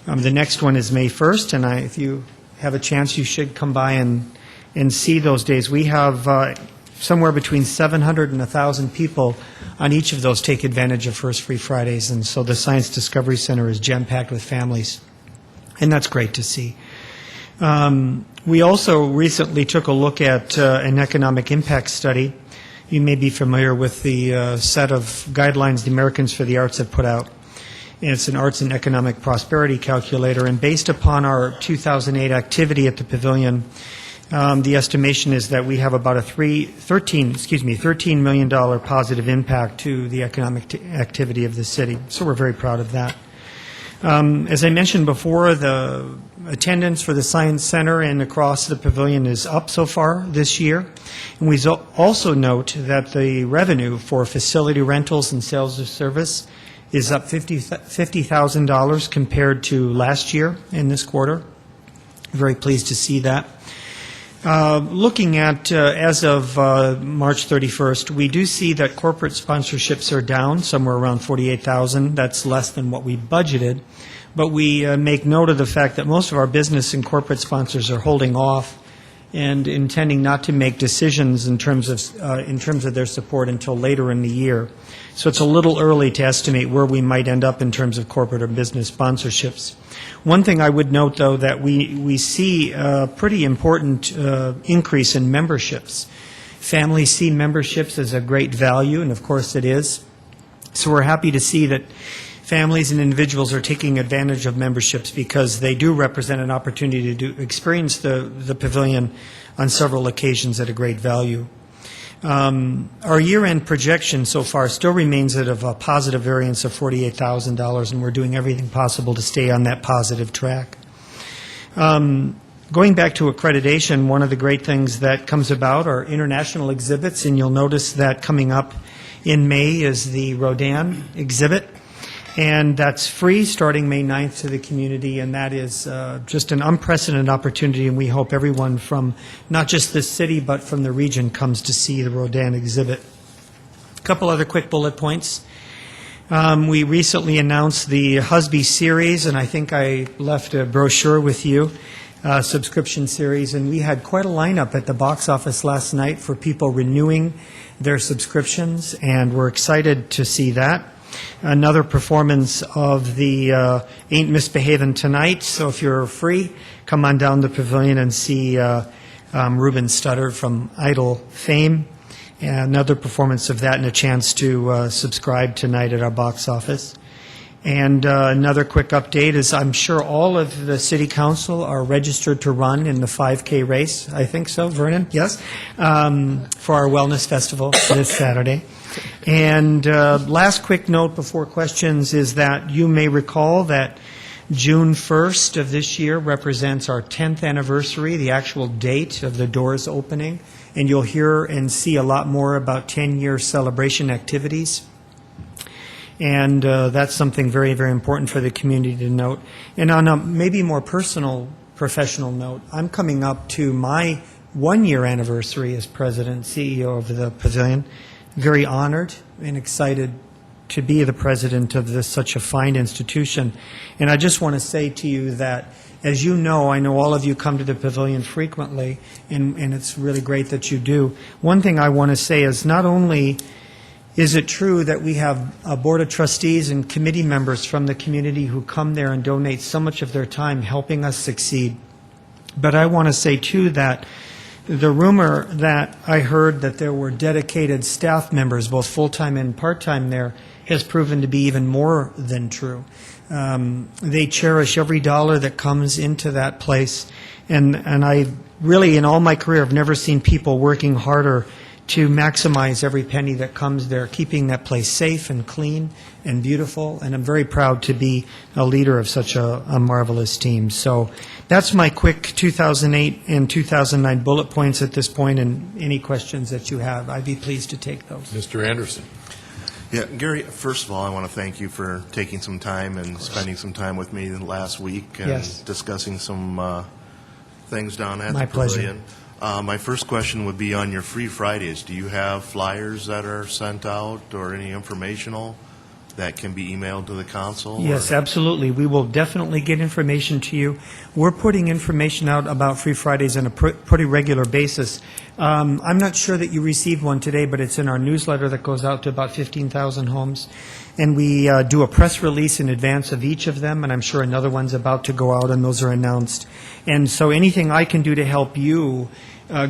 The next one is May 1st, and if you have a chance, you should come by and see those days. We have somewhere between 700 and 1,000 people on each of those take advantage of First Free Fridays, and so the Science Discovery Center is jam-packed with families, and that's great to see. We also recently took a look at an economic impact study. You may be familiar with the set of guidelines the Americans for the Arts have put out. And it's an arts and economic prosperity calculator, and based upon our 2008 activity at the pavilion, the estimation is that we have about a $13 million positive impact to the economic activity of the city. So we're very proud of that. As I mentioned before, the attendance for the Science Center and across the pavilion is up so far this year. And we also note that the revenue for facility rentals and sales of service is up $50,000 compared to last year in this quarter. Very pleased to see that. Looking at, as of March 31st, we do see that corporate sponsorships are down, somewhere around 48,000. That's less than what we budgeted. But we make note of the fact that most of our business and corporate sponsors are holding off and intending not to make decisions in terms of their support until later in the year. So it's a little early to estimate where we might end up in terms of corporate or business sponsorships. One thing I would note, though, that we see a pretty important increase in memberships. Families see memberships as a great value, and of course it is. So we're happy to see that families and individuals are taking advantage of memberships because they do represent an opportunity to experience the pavilion on several occasions at a great value. Our year-end projection so far still remains at a positive variance of $48,000, and we're doing everything possible to stay on that positive track. Going back to accreditation, one of the great things that comes about are international exhibits, and you'll notice that coming up in May is the Rodin exhibit. And that's free starting May 9th to the community, and that is just an unprecedented opportunity, and we hope everyone from not just this city but from the region comes to see the Rodin exhibit. A couple other quick bullet points. We recently announced the Husby series, and I think I left a brochure with you, subscription series, and we had quite a lineup at the box office last night for people renewing their subscriptions, and we're excited to see that. Another performance of the Ain't Misbehavin' Tonight, so if you're free, come on down the pavilion and see Ruben Studdard from Idol fame. Another performance of that and a chance to subscribe tonight at our box office. And another quick update is I'm sure all of the city council are registered to run in the 5K race. I think so, Vernon? Yes? For our wellness festival this Saturday. And last quick note before questions is that you may recall that June 1st of this year represents our 10th anniversary, the actual date of the doors opening, and you'll hear and see a lot more about 10-year celebration activities. And that's something very, very important for the community to note. And on a maybe more personal, professional note, I'm coming up to my one-year anniversary as president and CEO of the Pavilion. Very honored and excited to be the president of such a fine institution. And I just want to say to you that, as you know, I know all of you come to the Pavilion frequently, and it's really great that you do. One thing I want to say is not only is it true that we have a board of trustees and committee members from the community who come there and donate so much of their time helping us succeed, but I want to say, too, that the rumor that I heard that there were dedicated staff members, both full-time and part-time there, has proven to be even more than true. They cherish every dollar that comes into that place, and I really, in all my career, have never seen people working harder to maximize every penny that comes there, keeping that place safe and clean and beautiful, and I'm very proud to be a leader of such a marvelous team. So that's my quick 2008 and 2009 bullet points at this point, and any questions that you have, I'd be pleased to take those. Mr. Anderson. Yeah, Gary, first of all, I want to thank you for taking some time and spending some time with me last week and Yes. discussing some things down at My the pleasure. Pavilion. My first question would be on your Free Fridays. Do you have flyers that are sent out or any informational that can be emailed to the council? Yes, absolutely. We will definitely get information to you. We're putting information out about Free Fridays on a pretty regular basis. I'm not sure that you received one today, but it's in our newsletter that goes out to about 15,000 homes. And we do a press release in advance of each of them, and I'm sure another one's about to go out, and those are announced. And so anything I can do to help you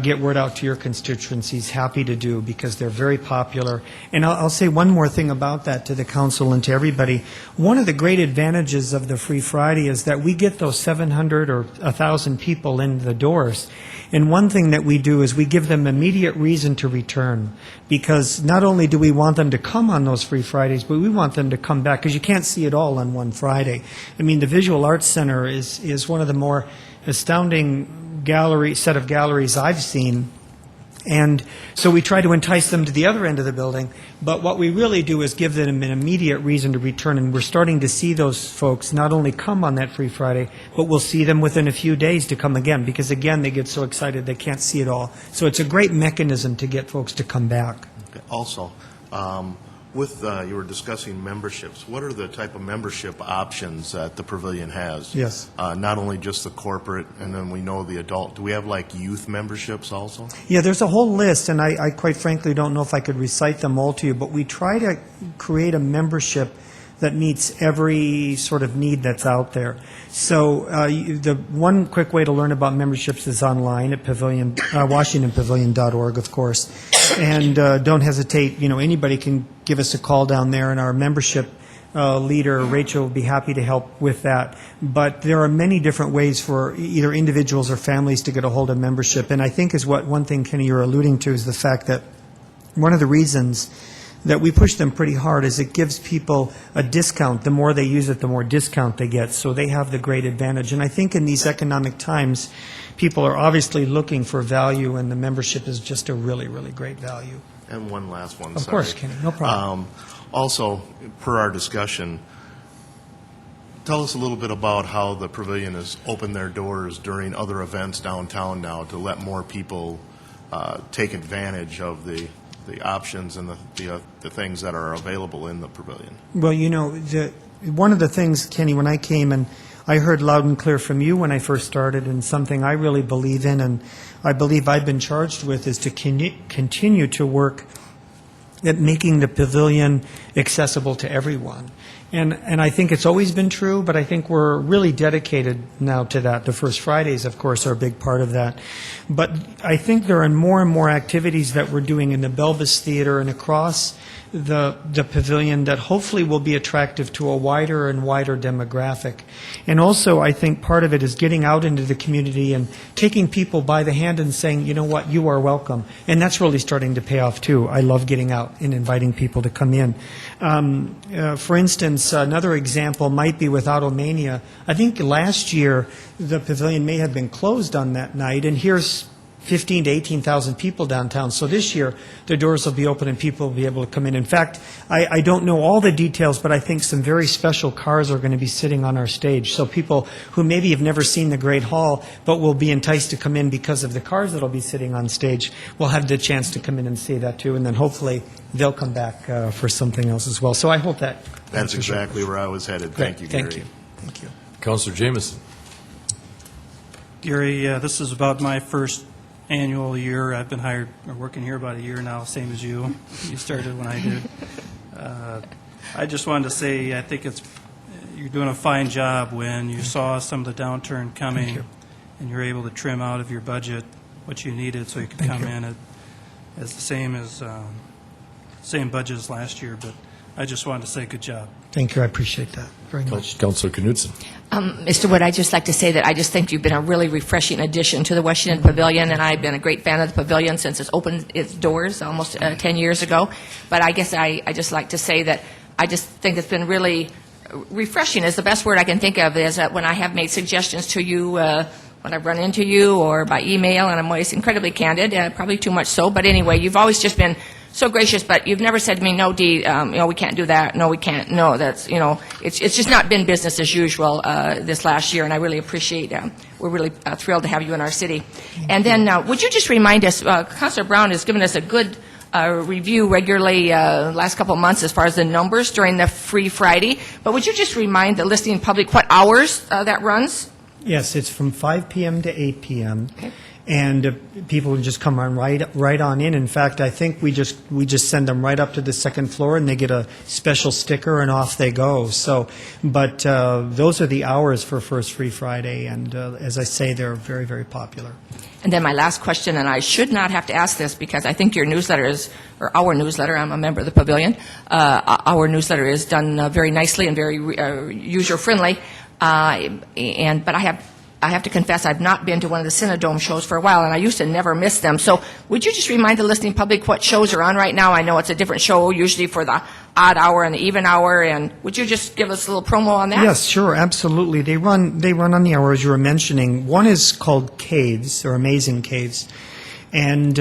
get word out to your constituencies, happy to do, because they're very popular. And I'll say one more thing about that to the council and to everybody. One of the great advantages of the Free Friday is that we get those 700 or 1,000 people in the doors. And one thing that we do is we give them immediate reason to return, because not only do we want them to come on those Free Fridays, but we want them to come back, because you can't see it all on one Friday. I mean, the Visual Arts Center is one of the more astounding set of galleries I've seen. And so we try to entice them to the other end of the building, but what we really do is give them an immediate reason to return, and we're starting to see those folks not only come on that Free Friday, but we'll see them within a few days to come again, because again, they get so excited they can't see it all. So it's a great mechanism to get folks to come back. Okay. Also, you were discussing memberships. What are the type of membership options that the Pavilion has? Yes. Not only just the corporate, and then we know the adult. Do we have like youth memberships also? Yeah, there's a whole list, and I quite frankly don't know if I could recite them all to you, but we try to create a membership that meets every sort of need that's out there. So the one quick way to learn about memberships is online at WashingtonPavilion.org, of course. And don't hesitate, anybody can give us a call down there, and our membership leader, Rachel, will be happy to help with that. But there are many different ways for either individuals or families to get a hold of membership. And I think one thing, Kenny, you're alluding to is the fact that one of the reasons that we push them pretty hard is it gives people a discount. The more they use it, the more discount they get. So they have the great advantage. And I think in these economic times, people are obviously looking for value, and the membership is just a really, really great value. And one last one, Of course, Kenny, no problem. Also, per our discussion, tell us a little bit about how the Pavilion has opened their doors during other events downtown now to let more people take advantage of the options and the things that are available in the Pavilion. Well, one of the things, Kenny, when I came, and I heard loud and clear from you when I first started, and something I really believe in, and I believe I've been charged with, is to continue to work at making the Pavilion accessible to everyone. And I think it's always been true, but I think we're really dedicated now to that. The First Fridays, of course, are a big part of that. But I think there are more and more activities that we're doing in the Belvis Theater and across the Pavilion that hopefully will be attractive to a wider and wider demographic. And also, I think part of it is getting out into the community and taking people by the hand and saying, you know what, you are welcome. And that's really starting to pay off, too. I love getting out and inviting people to come in. For instance, instance, another example might be with Automania. I think last year, the pavilion may have been closed on that night, and here's 15 to 18,000 people downtown. So this year, the doors will be open and people will be able to come in. In fact, I don't know all the details, but I think some very special cars are going to be sitting on our stage. So people who maybe have never seen the Great Hall, but will be enticed to come in because of the cars that will be sitting on stage, will have the chance to come in and see that too. And then hopefully they'll come back for something else as well. So I hope that That's exactly where I was headed. Thank you, Gary. Thank you. Thank you. Councilor Jameson. Gary, this is about my first annual year. I've been hired, or working here about a year now, same as you. You started when I did. I just wanted to say, I think you're doing a fine job when you saw some of the downturn coming, and you're able to trim out of your budget what you needed so you could come in as the same budget as last year. But I just wanted to say good job. Thank you. I appreciate that very much. Councilor Knudsen. Mr. Wood, I'd just like to say that I just think you've been a really refreshing addition to the Washington Pavilion, and I've been a great fan of the pavilion since it's opened its doors almost 10 years ago. But I guess I just like to say that I just think it's been really refreshing is the best word I can think of, is that when I have made suggestions to you, when I've run into you or by email, and I'm always incredibly candid, probably too much so, but anyway, you've always just been so gracious, but you've never said to me, no, Dee, we can't do that. No, we can't. No, that's, it's just not been business as usual this last year, and I really appreciate, we're really thrilled to have you in our city. And then would you just remind us, Councilor Brown has given us a good review regularly last couple of months as far as the numbers during the Free Friday, but would you just remind the listening public what hours that runs? Yes, it's from 5 p.m. to 8 p.m. Okay. And people can just come on right on in. In fact, I think we just send them right up to the second floor, and they get a special sticker, and off they go. So, but those are the hours for First Free Friday, and as I say, they're very, very popular. And then my last question, and I should not have to ask this because I think your newsletter is, or our newsletter, I'm a member of the Pavilion, our newsletter is done very nicely and very user-friendly, but I have to confess I've not been to one of the Cinedome shows for a while, and I used to never miss them. So would you just remind the listening public what shows are on right now? I know it's a different show usually for the odd hour and the even hour, and would you just give us a little promo on that? Yes, sure, absolutely. They run on the hours you were mentioning. One is called Caves, or Amazing Caves. And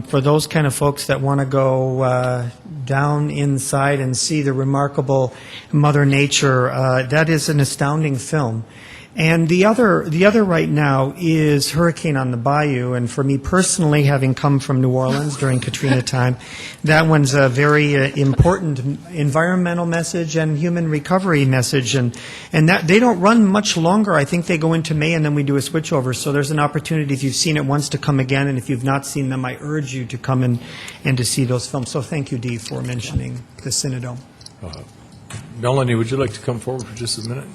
for those kind of folks that want to go down inside and see the remarkable Mother Nature, that is an astounding film. And the other right now is Hurricane on the Bayou, and for me personally, having come from New Orleans during Katrina time, that one's a very important environmental message and human recovery message, and that they don't run much longer. I think they go into May, and then we do a switchover. So there's an opportunity, if you've seen it once, to come again, and if you've not seen them, I urge you to come and to see those films. So thank you, Dee, for mentioning the Cinedome. Melanie, would you like to come forward for just a minute?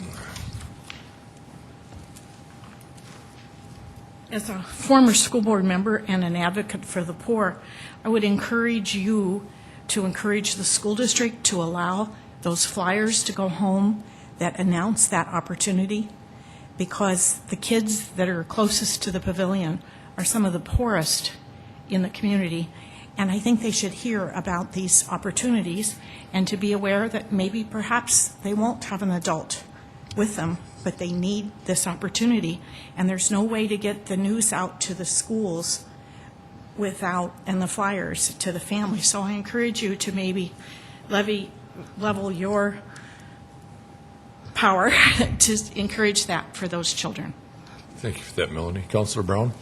As a former school board member and an advocate for the poor, I would encourage you to encourage the school district to allow those flyers to go home that announce that opportunity, because the kids that are closest to the pavilion are some of the poorest in the community, and I think they should hear about these opportunities and to be aware that maybe perhaps they won't have an adult with them, but they need this opportunity, and there's no way to get the news out to the schools and the flyers to the families. So I encourage you to maybe level your power to encourage that for those children. Thank you for that, Melanie. Councilor Brown?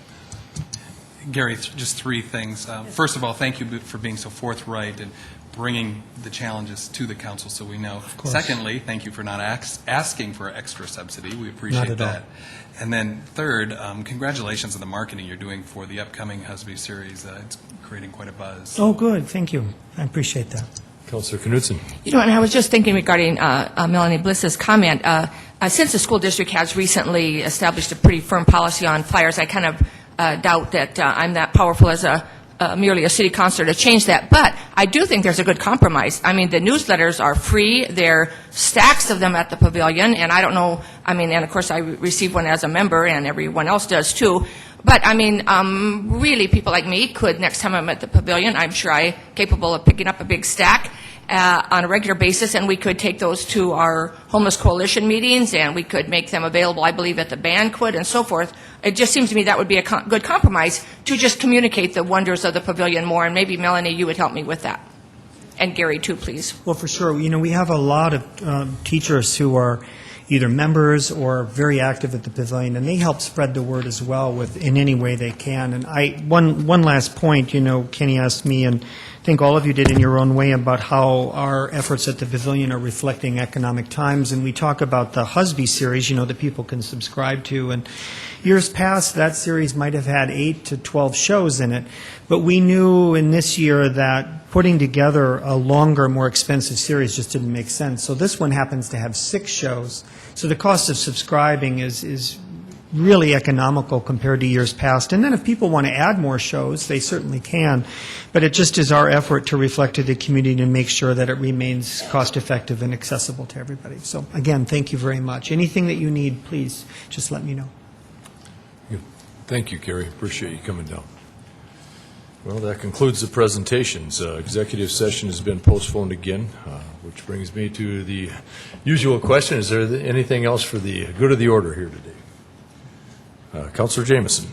Gary, just three things. First of all, thank you for being so forthright and bringing the challenges to the council so we know. Of course. Secondly, thank you for not asking for extra subsidy. We appreciate Not at that. all. And then third, congratulations on the marketing you're doing for the upcoming Husby series. It's creating quite a buzz. Oh, good. Thank you. I appreciate that. Councilor Knudsen? And I was just thinking regarding Melanie Bliss's comment, since the school district has recently established a pretty firm policy on flyers, I kind of doubt that I'm that powerful as merely a city councilor to change that. But I do think there's a good compromise. I mean, the newsletters are free. There are stacks of them at the pavilion, and I don't know, and of course I receive one as a member, and everyone else does too. But, really, people like me could, next time I'm at the pavilion, I'm sure I'm capable of picking up a big stack. on a regular basis, and we could take those to our homeless coalition meetings, and we could make them available, I believe, at the banquet and so forth. It just seems to me that would be a good compromise to just communicate the wonders of the pavilion more, and maybe, Melanie, you would help me with that. And Gary, too, please. Well, for sure. We have a lot of teachers who are either members or very active at the pavilion, and they help spread the word as well in any way they can. And one last point, Kenny asked me, and I think all of you did in your own way, about how our efforts at the pavilion are reflecting economic times. And we talk about the Husby series, that people can subscribe to. And years past, that series might have had 8 to 12 shows in it. But we knew in this year that putting together a longer, more expensive series just didn't make sense. So this one happens to have 6 shows. So the cost of subscribing is really economical compared to years past. And then if people want to add more shows, they certainly can. But it just is our effort to reflect to the community and make sure that it remains cost-effective and accessible to everybody. So again, thank you very much. Anything that you need, please just let me know. Thank you, Carrie. Appreciate you coming down. Well, that concludes the presentations. Executive session has been postponed again, which brings me to the usual question. Is there anything else for the good of the order here today? Councilor Jameson.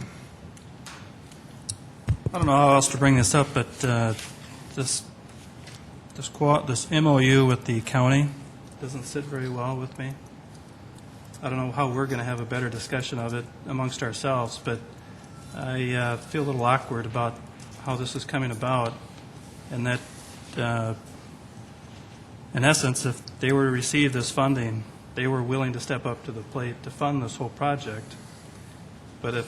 I don't know how else to bring this up, but this MOU with the county doesn't sit very well with me. I don't know how we're going to have a better discussion of it amongst ourselves, but I feel a little awkward about how this is coming about, and that, in essence, if they were to receive this funding, they were willing to step up to the plate to fund this whole project. But if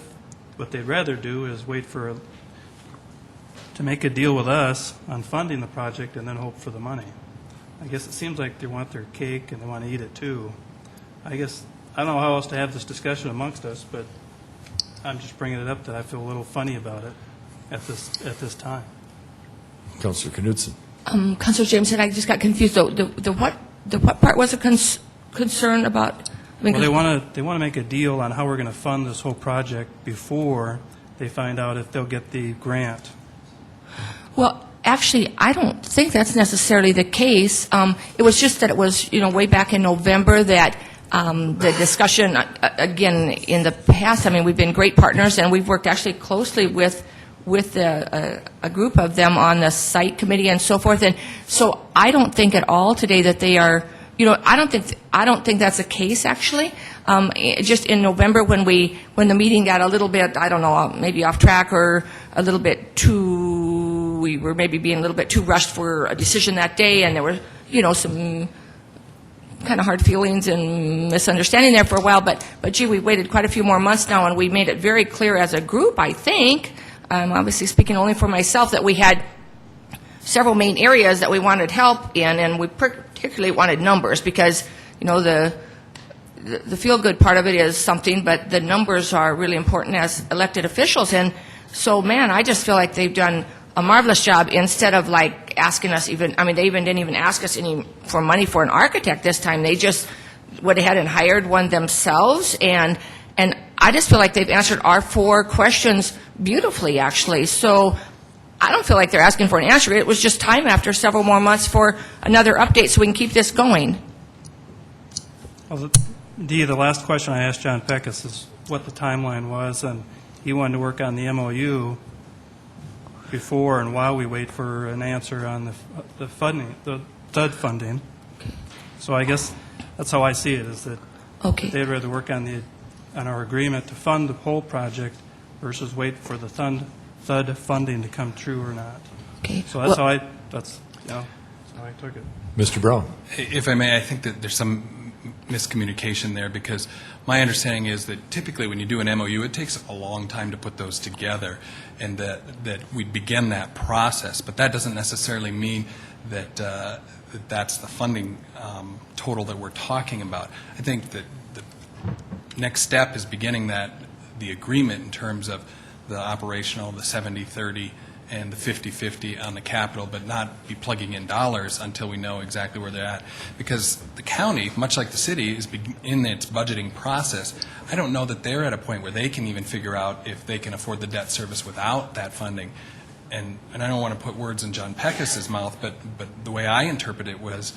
what they'd rather do is wait to make a deal with us on funding the project and then hope for the money. I guess it seems like they want their cake and they want to eat it too. I don't know how else to have this discussion amongst us, but I'm just bringing it up that I feel a little funny about it at this time. Councilor Knudsen. Councilor Jameson, I just got confused. The what part was a concern about? Well, they want to make a deal on how we're going to fund this whole project before they find out if they'll get the grant. Well, actually, I don't think that's necessarily the case. It was just that it was, way back in November that the discussion, again, in the past, we've been great partners, and we've worked actually closely with a group of them on the site committee and so forth. And so I don't think at all today that they are, I don't think that's the case, actually. Just in November when the meeting got a little bit, I don't know, maybe off track or a little bit too, we were maybe being a little bit too rushed for a decision that day, and there were, some kind of hard feelings and misunderstanding there for a while, but gee, we waited quite a few more months now, and we made it very clear as a group, I think, I'm obviously speaking only for myself, that we had several main areas that we wanted help in, and we particularly wanted numbers, because, the feel-good part of it is something, but the numbers are really important as elected officials. And so, man, I just feel like they've done a marvelous job instead of asking us they even didn't even ask us for money for an architect this time. They just went ahead and hired one themselves, and I just feel like they've answered our 4 questions beautifully, actually. So I don't feel like they're asking for an answer. It was just time after several more months for another update so we can keep this going. Well, the last question I asked John Peckus is what the timeline was, and he wanted to work on the MOU before and while we wait for an answer on the funding, the TUD funding. So I guess that's how I see it, is that they'd rather work on our agreement to fund the whole project versus wait for the TUD funding to come true or not. Okay. So that's how I took it. Mr. Brown. If I may, I think that there's some miscommunication there, because my understanding is that typically when you do an MOU, it takes a long time to put those together, and that we begin that process. But that doesn't necessarily mean that that's the funding total that we're talking about. I think that the next step is beginning the agreement in terms of the operational, the 70-30, and the 50-50 on the capital, but not be plugging in dollars until we know exactly where they're at. Because the county, much like the city, is in its budgeting process. I don't know that they're at a point where they can even figure out if they can afford the debt service without that funding. and I don't want to put words in John Peckas's mouth, but the way I interpret it was,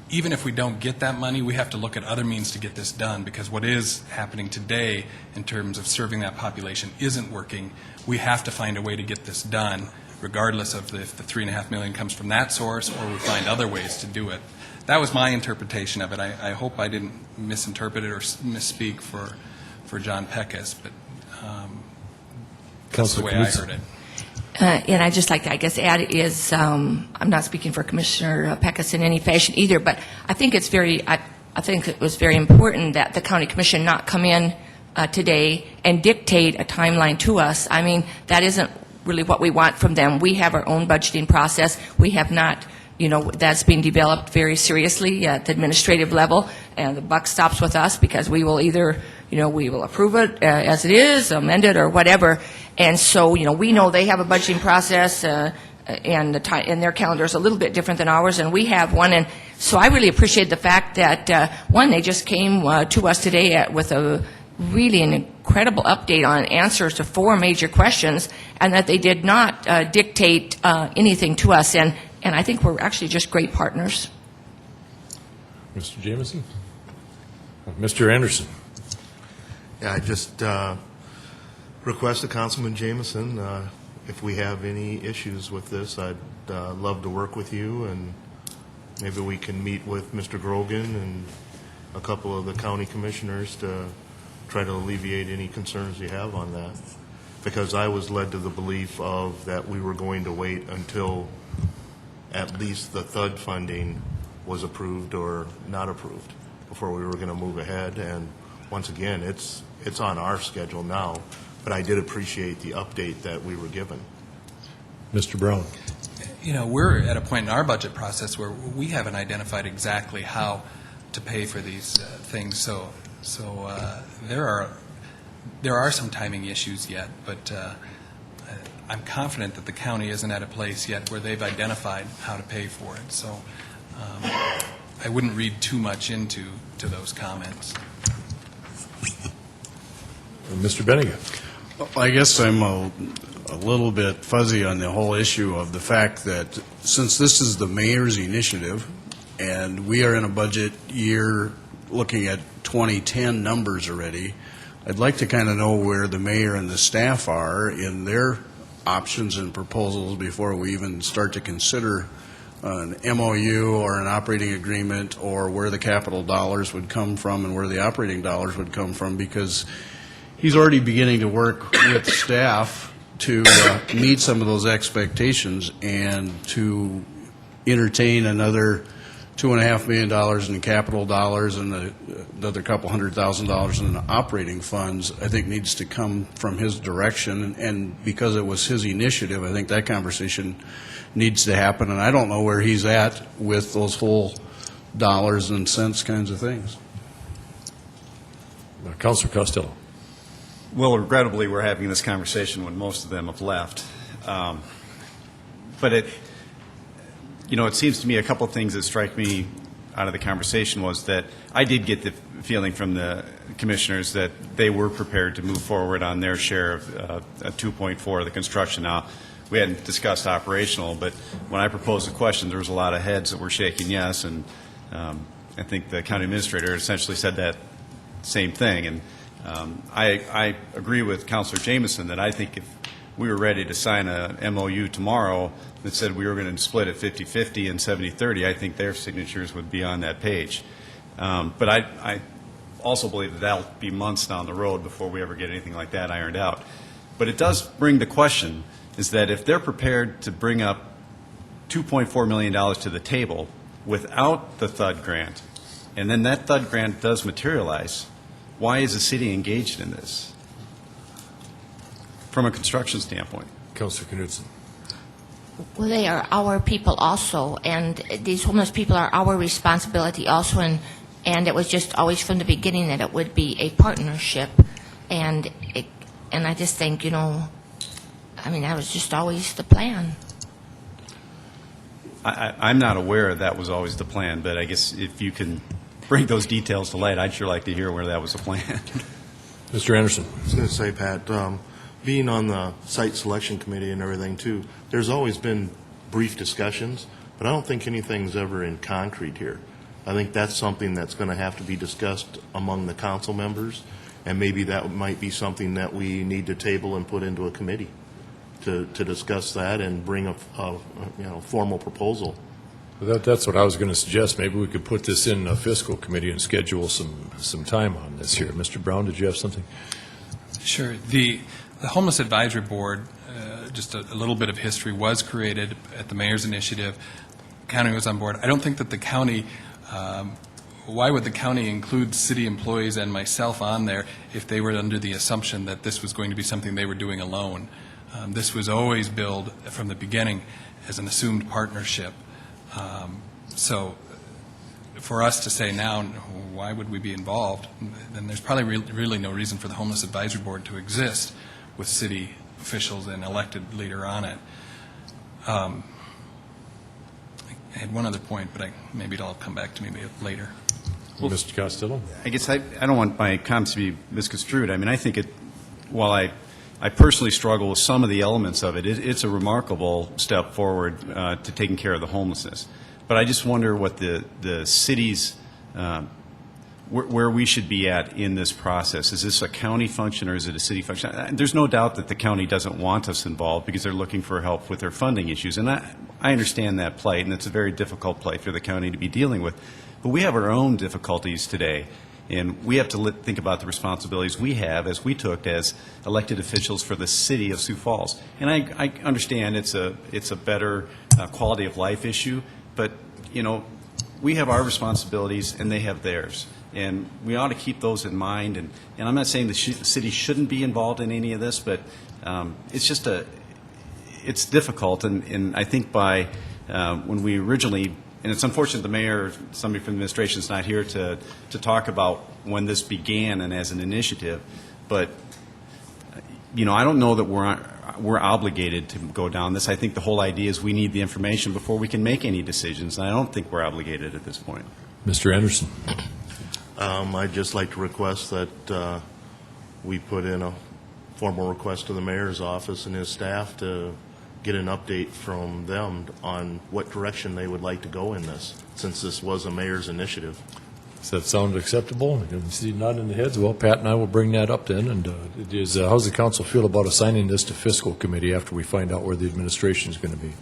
even if we don't get that money, we have to look at other means to get this done, because what is happening today in terms of serving that population isn't working. We have to find a way to get this done, regardless of if the $3.5 million comes from that source or we find other ways to do it. That was my interpretation of it. I hope I didn't misinterpret it or misspeak for John Peckas, but that's the way I heard it. And I'd just like to, I guess, add is, I'm not speaking for Commissioner Peckas in any fashion either, but I think it's I think it was very important that the County Commission not come in today and dictate a timeline to us. I mean, that isn't really what we want from them. We have our own budgeting process. We have not, that's being developed very seriously at the administrative level, and the buck stops with us, because we will either, we will approve it as it is, amend it, or whatever. And so, we know they have a budgeting process, and their calendar is a little bit different than ours, and we have one. And so I really appreciate the fact that, one, they just came to us today with an incredible update on answers to 4 major questions, and that they did not dictate anything to us. And I think we're actually just great partners. Mr. Jameson? Mr. Anderson? Yeah, I just request to Councilman Jameson, if we have any issues with this, I'd love to work with you, and maybe we can meet with Mr. Grogan and a couple of the county commissioners to try to alleviate any concerns you have on that. Because I was led to the belief of that we were going to wait until at least the THUD funding was approved or not approved before we were going to move ahead. And once again, it's on our schedule now, but I did appreciate the update that we were given. Mr. Brown? We're at a point in our budget process where we haven't identified exactly how to pay for these things. So there are some timing issues yet, but I'm confident that the county isn't at a place yet where they've identified how to pay for it. So I wouldn't read too much into those comments. Mr. Bennigan? I guess I'm a little bit fuzzy on the whole issue of the fact that since this is the mayor's initiative and we are in a budget year looking at 2010 numbers already, I'd like to kind of know where the mayor and the staff are in their options and proposals before we even start to consider an MOU or an operating agreement, or where the capital dollars would come from and where the operating dollars would come from, because he's already beginning to work with staff to meet some of those expectations and to entertain another $2.5 million in capital dollars and another couple $100,000 in operating funds. I think needs to come from his direction, and because it was his initiative, I think that conversation needs to happen. And I don't know where he's at with those whole dollars and cents kinds of things. Councilor Costello? Well, regrettably, we're having this conversation when most of them have left. But it seems to me a couple of things that strike me out of the conversation was that I did get the feeling from the commissioners that they were prepared to move forward on their share of 2.4 of the construction. Now, we hadn't discussed operational, but when I proposed the question, there was a lot of heads that were shaking yes, and I think the county administrator essentially said that same thing. And I agree with Councilor Jameson that I think if we were ready to sign a MOU tomorrow that said we were going to split it 50-50 and 70-30, I think their signatures would be on that page. But I also believe that that'll be months down the road before we ever get anything like that ironed out. But it does bring the question, is that if they're prepared to bring up $2.4 million to the table without the THUD grant, and then that THUD grant does materialize, why is the city engaged in this from a construction standpoint? Councilor Knudsen? Well, they are our people also, and these homeless people are our responsibility also, and it was just always from the beginning that it would be a partnership, and I just think, that was just always the plan. I'm not aware that was always the plan, but I guess if you can bring those details to light, I'd sure like to hear where that was the plan. Mr. Anderson? I was going to say, Pat, being on the site selection committee and everything too, there's always been brief discussions, but I don't think anything's ever in concrete here. I think that's something that's going to have to be discussed among the council members, and maybe that might be something that we need to table and put into a committee to discuss that and bring a formal proposal. Well, that's what I was going to suggest. Maybe we could put this in a fiscal committee and schedule some time on this here. Mr. Brown, did you have something? Sure. The Homeless Advisory Board, just a little bit of history, was created at the mayor's initiative. The county was on board. I don't think that the county, why would the county include city employees and myself on there if they were under the assumption that this was going to be something they were doing alone? This was always billed from the beginning as an assumed partnership. So for us to say now, why would we be involved, then there's probably really no reason for the Homeless Advisory Board to exist with city officials and elected leader on it. I had one other point, but maybe it'll come back to me later. Well, Mr. Costello? I guess I don't want my comments to be misconstrued. I mean, I think while I personally struggle with some of the elements of it, it's a remarkable step forward to taking care of the homelessness. But I just wonder what the city's, where we should be at in this process. Is this a county function or is it a city function? There's no doubt that the county doesn't want us involved because they're looking for help with their funding issues. And I understand that plight, and it's a very difficult plight for the county to be dealing with. But we have our own difficulties today. And we have to think about the responsibilities we have as we took as elected officials for the City of Sioux Falls. And I understand it's a better quality of life issue, but, we have our responsibilities and they have theirs. And we ought to keep those in mind. And I'm not saying the city shouldn't be involved in any of this, but it's just it's difficult. And I think when we originally, and it's unfortunate the mayor, somebody from the administration is not here to talk about when this began and as an initiative, but I don't know that we're obligated to go down this. I think the whole idea is we need the information before we can make any decisions, and I don't think we're obligated at this point. Mr. Anderson? I'd just like to request that we put in a formal request to the mayor's office and his staff to get an update from them on what direction they would like to go in this, since this was a mayor's initiative. Does that sound acceptable? I can see nodding the heads. Well, Pat and I will bring that up then. And how's the council feel about assigning this to fiscal committee after we find out where the administration is going to be?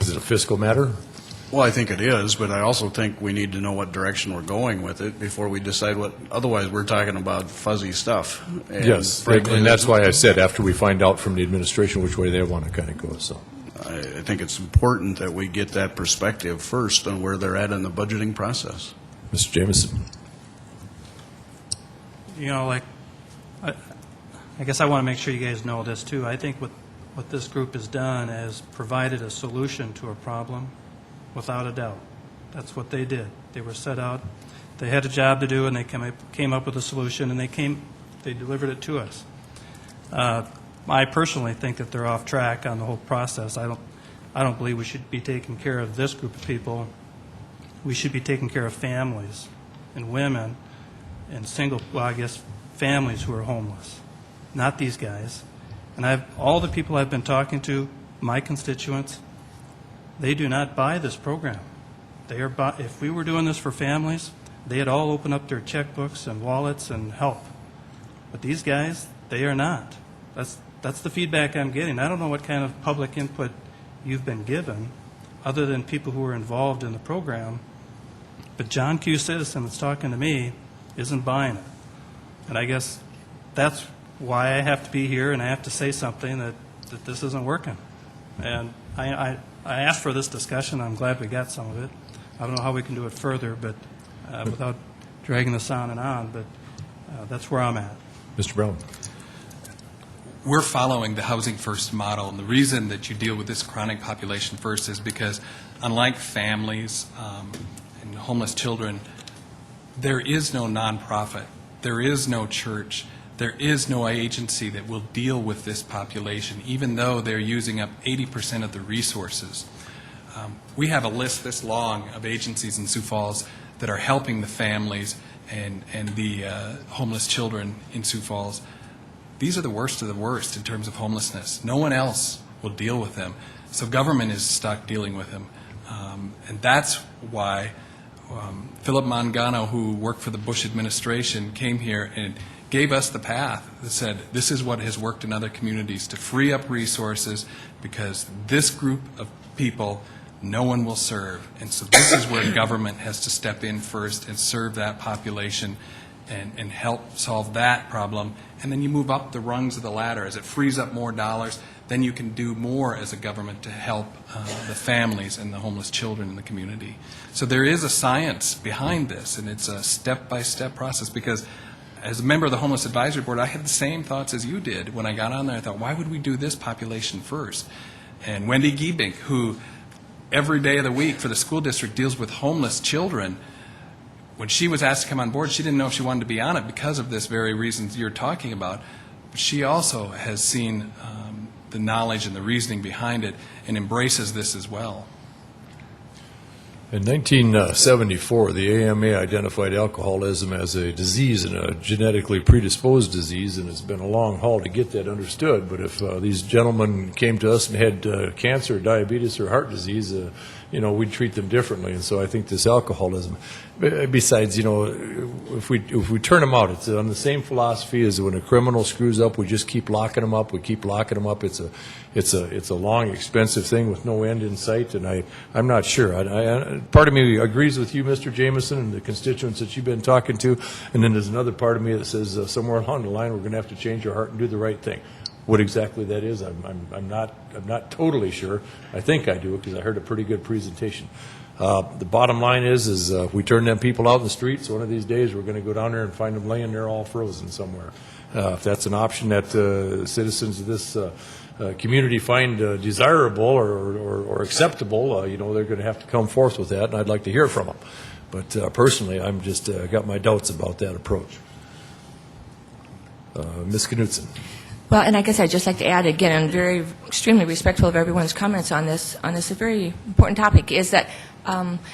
Is it a fiscal matter? Well, I think it is, but I also think we need to know what direction we're going with it before we decide what, otherwise we're talking about fuzzy stuff. And yes, frankly, and that's why I said after we find out from the administration which way they want to kind of go. So I think it's important that we get that perspective first on where they're at in the budgeting process. Mr. Jameson. I guess I want to make sure you guys know this too. I think what this group has done is provided a solution to a problem, without a doubt. That's what they did. They were set out. They had a job to do, and they came up with a solution, and they delivered it to us. I personally think that they're off track on the whole process. I don't believe we should be taking care of this group of people. We should be taking care of families and women and families who are homeless, not these guys. And all the people I've been talking to, my constituents, they do not buy this program. If we were doing this for families, they'd all open up their checkbooks and wallets and help. But these guys, they are not. That's the feedback I'm getting. I don't know what kind of public input you've been given, other than people who are involved in the program. But John Q. Citizen that's talking to me isn't buying it. And I guess that's why I have to be here and I have to say something that this isn't working. And I asked for this discussion. I'm glad we got some of it. I don't know how we can do it further, but without dragging this on and on, but that's where I'm at. Mr. Brown. We're following the Housing First model, and the reason that you deal with this chronic population first is because, unlike families and homeless children, there is no nonprofit, there is no church, there is no agency that will deal with this population, even though they're using up 80% of the resources. We have a list this long of agencies in Sioux Falls that are helping the families and the homeless children in Sioux Falls. these are the worst of the worst in terms of homelessness. No one else will deal with them. So government is stuck dealing with them. And that's why Philip Mangano, who worked for the Bush administration, came here and gave us the path that said this is what has worked in other communities to free up resources, because this group of people no one will serve. And so this is where government has to step in first and serve that population and help solve that problem. And then you move up the rungs of the ladder. As it frees up more dollars, then you can do more as a government to help the families and the homeless children in the community. So there is a science behind this, and it's a step-by-step process, because as a member of the Homeless Advisory Board, I had the same thoughts as you did. When I got on there, I thought, why would we do this population first? And Wendy Giebink, who every day of the week for the school district deals with homeless children, when she was asked to come on board, she didn't know if she wanted to be on it because of this very reasons you're talking about. But she also has seen the knowledge and the reasoning behind it and embraces this as well. In 1974, the AMA identified alcoholism as a disease and a genetically predisposed disease, and it's been a long haul to get that understood. But if these gentlemen came to us and had cancer, diabetes, or heart disease, we'd treat them differently. And so I think this alcoholism, besides, if we turn them out, it's on the same philosophy as when a criminal screws up, we just keep locking them up. We keep locking them up. It's a long, expensive thing with no end in sight, and I'm not sure. Part of me agrees with you, Mr. Jameson, and the constituents that you've been talking to, and then there's another part of me that says somewhere along the line we're going to have to change our heart and do the right thing. What exactly that is, I'm not totally sure. I think I do, because I heard a pretty good presentation. The bottom line is if we turn them people out in the streets, one of these days we're going to go down there and find them laying there all frozen somewhere. If that's an option that citizens of this community find desirable or acceptable, they're going to have to come forth with that, and I'd like to hear from them. But personally, I'm just got my doubts about that approach. Ms. Knutson. Well, and I guess I'd just like to add again, I'm very extremely respectful of everyone's comments on this a very important topic, is that,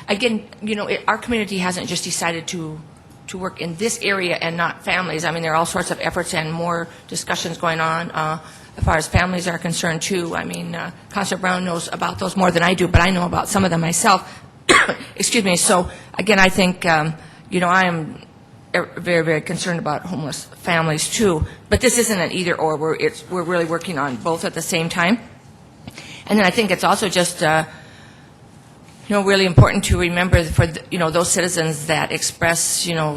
again, our community hasn't just decided to work in this area and not families. I mean, there are all sorts of efforts and more discussions going on as far as families are concerned, too. I mean, Councilor Brown knows about those more than I do, but I know about some of them myself. Excuse me. So, again, I think, I am very, very concerned about homeless families, too. But this isn't an either-or. We're really working on both at the same time. And then I think it's also just, really important to remember for, those citizens that express,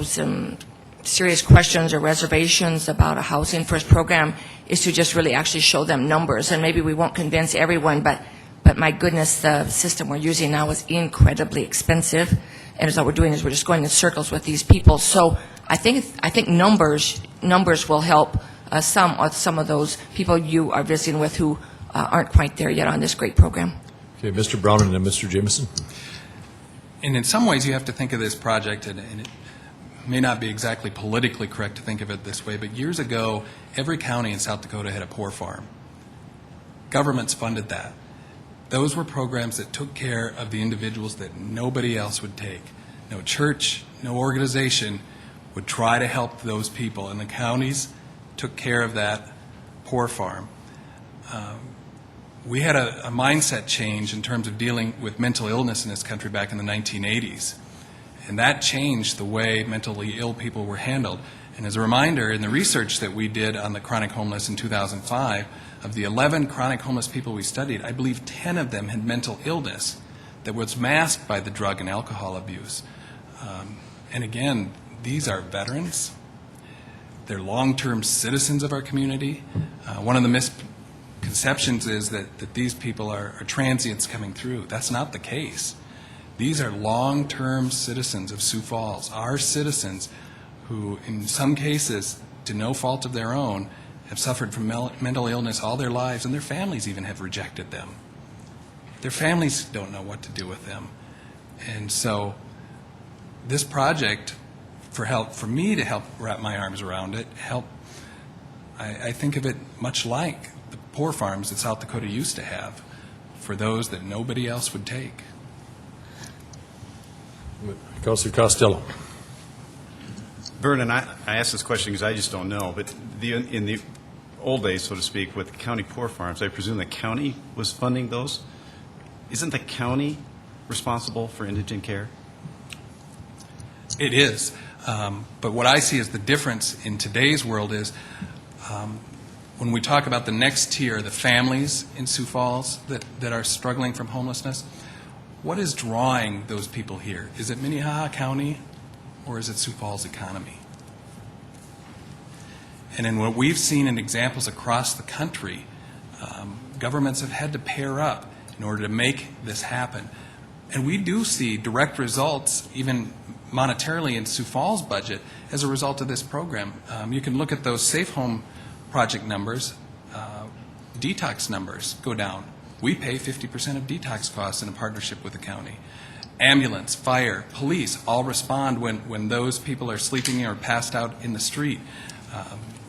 some serious questions or reservations about a Housing First program, is to just really actually show them numbers. And maybe we won't convince everyone, but my goodness, the system we're using now is incredibly expensive. And as all we're doing is we're just going in circles with these people. So I think numbers will help some of those people you are visiting with who aren't quite there yet on this great program. Okay, Mr. Brown and then Mr. Jameson. And in some ways, you have to think of this project, and it may not be exactly politically correct to think of it this way, but years ago, every county in South Dakota had a poor farm. Governments funded that. Those were programs that took care of the individuals that nobody else would take. No church, no organization would try to help those people, and the counties took care of that poor farm. We had a mindset change in terms of dealing with mental illness in this country back in the 1980s, and that changed the way mentally ill people were handled. And as a reminder, in the research that we did on the chronic homeless in 2005, of the 11 chronic homeless people we studied, I believe 10 of them had mental illness that was masked by the drug and alcohol abuse. And again, these are veterans. They're long-term citizens of our community. One of the misconceptions is that these people are transients coming through. That's not the case. These are long-term citizens of Sioux Falls, our citizens who, in some cases, to no fault of their own, have suffered from mental illness all their lives, and their families even have rejected them. Their families don't know what to do with them. And so this project, for me to help wrap my arms around it, I think of it much like the poor farms that South Dakota used to have for those that nobody else would take. Councilor Costello. Vernon, I asked this question because I just don't know, but in the old days, so to speak, with county poor farms, I presume the county was funding those. Isn't the county responsible for indigent care? It is. But what I see as the difference in today's world is when we talk about the next tier, the families in Sioux Falls that are struggling from homelessness, what is drawing those people here? Is it Minnehaha County or is it Sioux Falls economy? And in what we've seen in examples across the country, governments have had to pair up in order to make this happen. And we do see direct results, even monetarily in Sioux Falls' budget, as a result of this program. You can look at those Safe Home project numbers. Detox numbers go down. We pay 50% of detox costs in a partnership with the county. Ambulance, fire, police all respond when those people are sleeping or passed out in the street.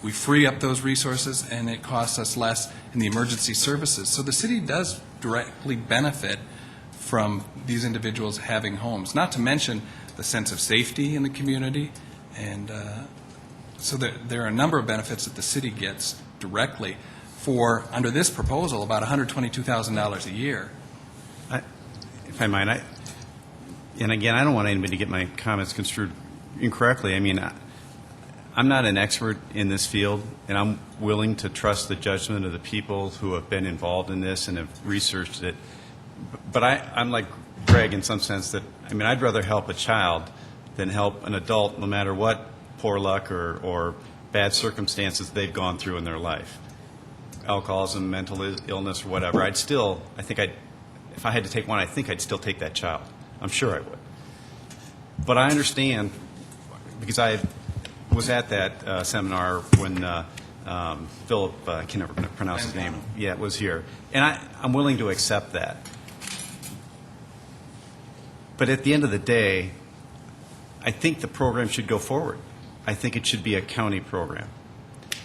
We free up those resources, and it costs us less in the emergency services. So the city does directly benefit from these individuals having homes, not to mention the sense of safety in the community. And so there are a number of benefits that the city gets directly for, under this proposal, about $122,000 a year. If I might, and again, I don't want anybody to get my comments construed incorrectly. I mean, I'm not an expert in this field, and I'm willing to trust the judgment of the people who have been involved in this and have researched it. But I'm like Greg in some sense that, I mean, I'd rather help a child than help an adult, no matter what poor luck or bad circumstances they've gone through in their life. Alcoholism, mental illness, or whatever. If I had to take one, I think I'd still take that child. I'm sure I would. But I understand, because I was at that seminar when Philip, I can never pronounce his name, was here. And I'm willing to accept that. But at the end of the day, I think the program should go forward. I think it should be a county program.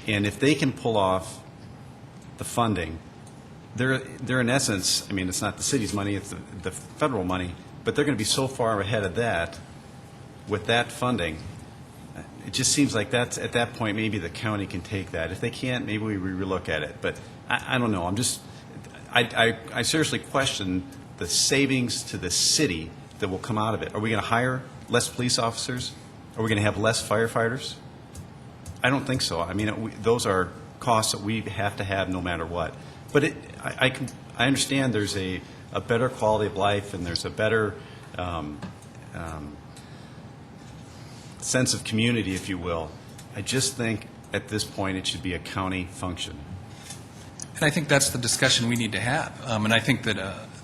And if they can pull off the funding, they're in essence, I mean, it's not the city's money, it's the federal money, but they're going to be so far ahead of that with that funding. It just seems like that's, at that point, maybe the county can take that. If they can't, maybe we relook at it. But I don't know. I seriously question the savings to the city that will come out of it. Are we going to hire less police officers? Are we going to have less firefighters? I don't think so. I mean, those are costs that we have to have no matter what. But I understand there's a better quality of life and there's a better sense of community, if you will. I just think at this point it should be a county function. And I think that's the discussion we need to have. And I think that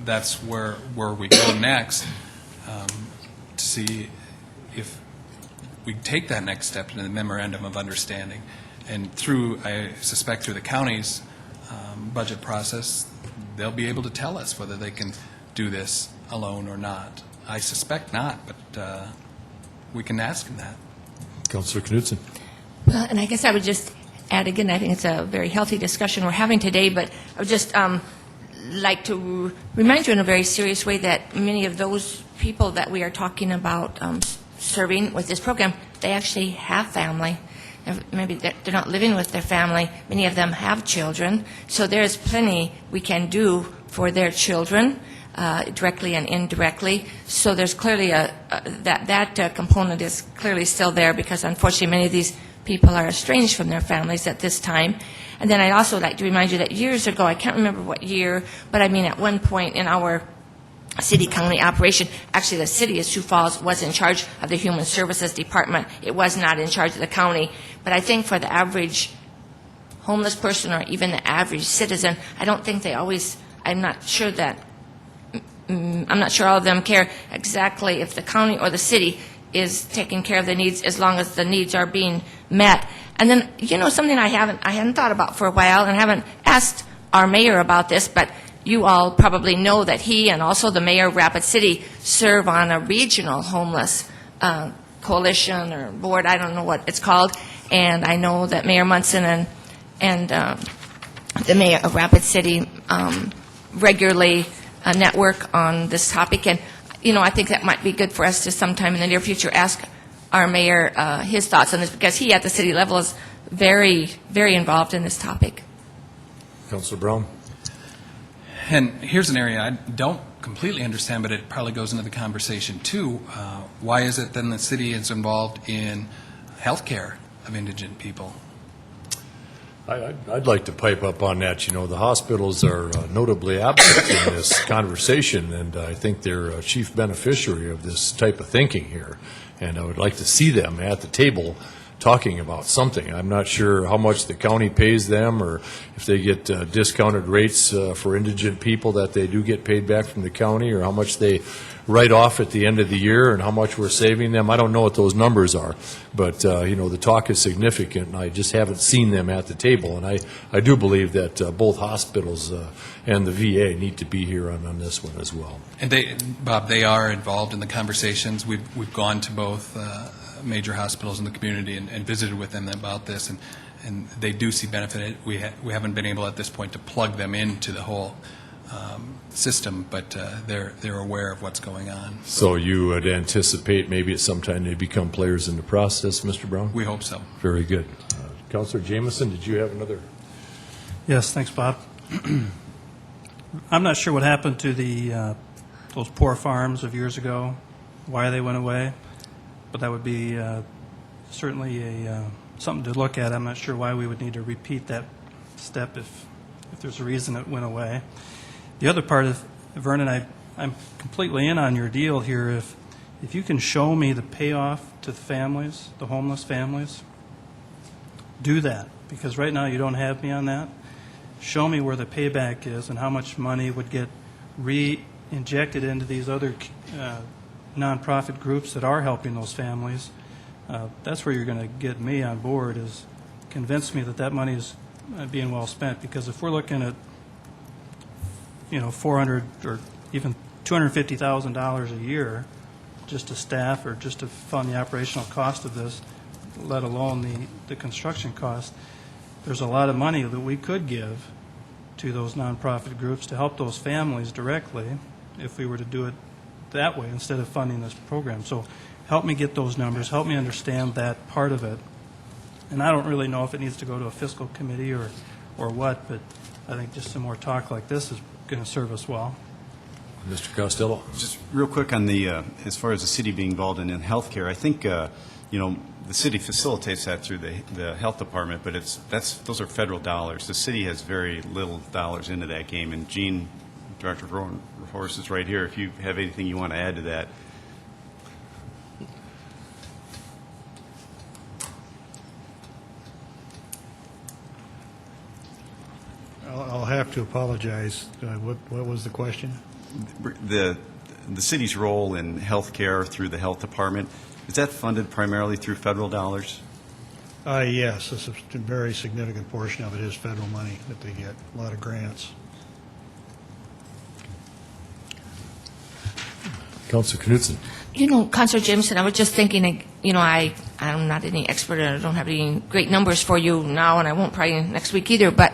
that's where we go next to see if we take that next step in the memorandum of understanding. And I suspect through the county's budget process, they'll be able to tell us whether they can do this alone or not. I suspect not, but we can ask them that. Councilor Knudsen. Well, and I guess I would just add again, I think it's a very healthy discussion we're having today, but I would just like to remind you in a very serious way that many of those people that we are talking about serving with this program, they actually have family. Maybe they're not living with their family. Many of them have children. So there's plenty we can do for their children, directly and indirectly. So there's clearly that component is clearly still there, because unfortunately many of these people are estranged from their families at this time. And then I'd also like to remind you that years ago, I can't remember what year, but I mean at one point in our city-county operation, actually the city of Sioux Falls was in charge of the Human Services Department. It was not in charge of the county. But I think for the average homeless person or even the average citizen, I don't think they always, I'm not sure all of them care exactly if the county or the city is taking care of the needs, as long as the needs are being met. And then, something I hadn't thought about for a while, and haven't asked our mayor about this, but you all probably know that he and also the mayor of Rapid City serve on a regional homeless coalition or board, I don't know what it's called. And I know that Mayor Munson and the mayor of Rapid City regularly network on this topic. And, I think that might be good for us to sometime in the near future ask our mayor his thoughts on this, because he at the city level is very, very involved in this topic. Councilor Brown? And here's an area I don't completely understand, but it probably goes into the conversation too. Why is it then the city is involved in health care of indigent people? I'd like to pipe up on that. You know, the hospitals are notably absent in this conversation, and I think they're a chief beneficiary of this type of thinking here. And I would like to see them at the table talking about something. I'm not sure how much the county pays them, or if they get discounted rates for indigent people that they do get paid back from the county, or how much they write off at the end of the year and how much we're saving them. I don't know what those numbers are, but you know, the talk is significant, and I just haven't seen them at the table. And I do believe that both hospitals and the VA need to be here on this one as well. And Bob, they are involved in the conversations. We've gone to both major hospitals in the community and visited with them about this, and they do see benefit. We haven't been able at this point to plug them into the whole system, but they're aware of what's going on. So you would anticipate maybe at some time they become players in the process, Mr. Brown? We hope so. Very good. Councilor Jamison, did you have another? Yes, thanks, Bob. I'm not sure what happened to those poor farms of years ago, why they went away, but that would be certainly something to look at. I'm not sure why we would need to repeat that step if there's a reason it went away. The other part of, Vernon, I'm completely in on your deal here. If you can show me the payoff to the families, the homeless families, do that, because right now you don't have me on that. Show me where the payback is and how much money would get re-injected into these other nonprofit groups that are helping those families. That's where you're going to get me on board, is convince me that that money is being well spent. Because if we're looking at, you know, $400 or even $250,000 a year just to staff or just to fund the operational cost of this, let alone the construction cost, there's a lot of money that we could give to those nonprofit groups to help those families directly if we were to do it that way instead of funding this program. So help me get those numbers, help me understand that part of it. And I don't really know if it needs to go to a fiscal committee or what, but I think just some more talk like this is going to serve us well. Mr. Costello? Just real quick on the, as far as the city being involved in healthcare, I think, you know, the city facilitates that through the health department, but those are federal dollars. The city has very little dollars into that game. And Gene, Director Horst, is right here if you have anything you want to add to that. I'll have to apologize. What was the question? The city's role in health care through the health department, is that funded primarily through federal dollars? Yes, a very significant portion of it is federal money that they get, a lot of grants. Councilor Knudsen? You know, Councilor Jameson, I was just thinking, you know, I'm not any expert and I don't have any great numbers for you now, and I won't probably next week either, but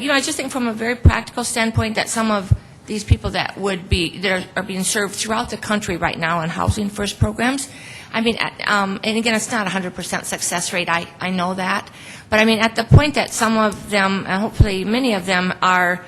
you know, I just think from a very practical standpoint that some of these people that are being served throughout the country right now in Housing First programs, I mean, and again, it's not 100% success rate, I know that, but I mean, at the point that some of them, and hopefully many of them are,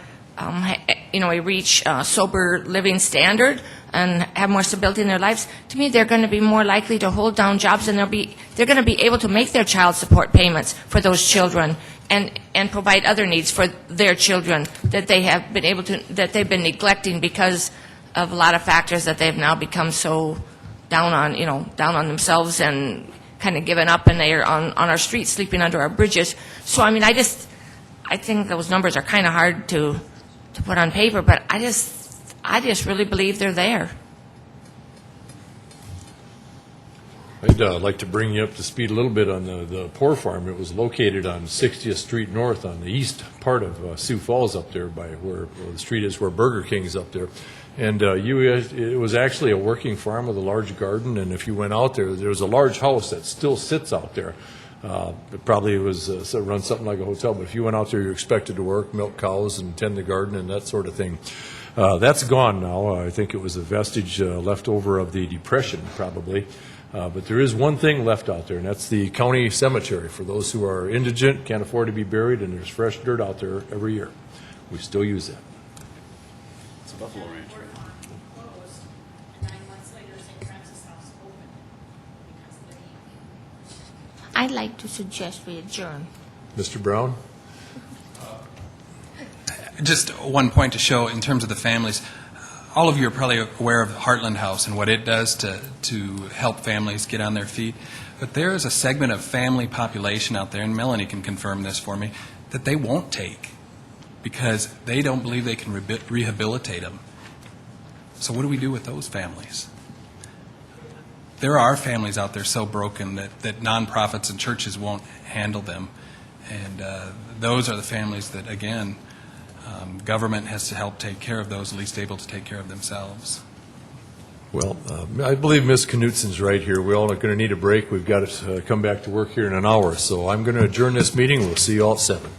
you know, reach sober living standard and have more stability in their lives, to me, they're going to be more likely to hold down jobs, and they're going to be able to make their child support payments for those children and provide other needs for their children that they have been able to, that they've been neglecting because of a lot of factors that they've now become so down on themselves and kind of given up, and they're on our streets sleeping under our bridges. So I mean, I think those numbers are kind of hard to put on paper, but I just really believe they're there. I'd like to bring you up to speed a little bit on the Poor Farm. It was located on 60th Street North on the east part of Sioux Falls up there by where the street is where Burger King's up there. And it was actually a working farm with a large garden, and if you went out there, there was a large house that still sits out there. It probably was run something like a hotel, but if you went out there, you're expected to work, milk cows, and tend the garden and that sort of thing. That's gone now. I think it was a vestige left over of the Depression, probably. But there is one thing left out there, and that's the county cemetery for those who are indigent, can't afford to be buried, and there's fresh dirt out there every year. We still use that. It's a Buffalo Ranch. I'd like to suggest we adjourn. Mr. Brown? Just one point to show in terms of the families. All of you are probably aware of Heartland House and what it does to help families get on their feet. But there is a segment of family population out there, and Melanie can confirm this for me, that they won't take because they don't believe they can rehabilitate them. So what do we do with those families? There are families out there so broken that nonprofits and churches won't handle them. And those are the families that, again, government has to help take care of, those least able to take care of themselves. Well, I believe Ms. Knutsen's right here. We all are going to need a break. We've got to come back to work here in an hour. So I'm going to adjourn this meeting. We'll see you all at 7.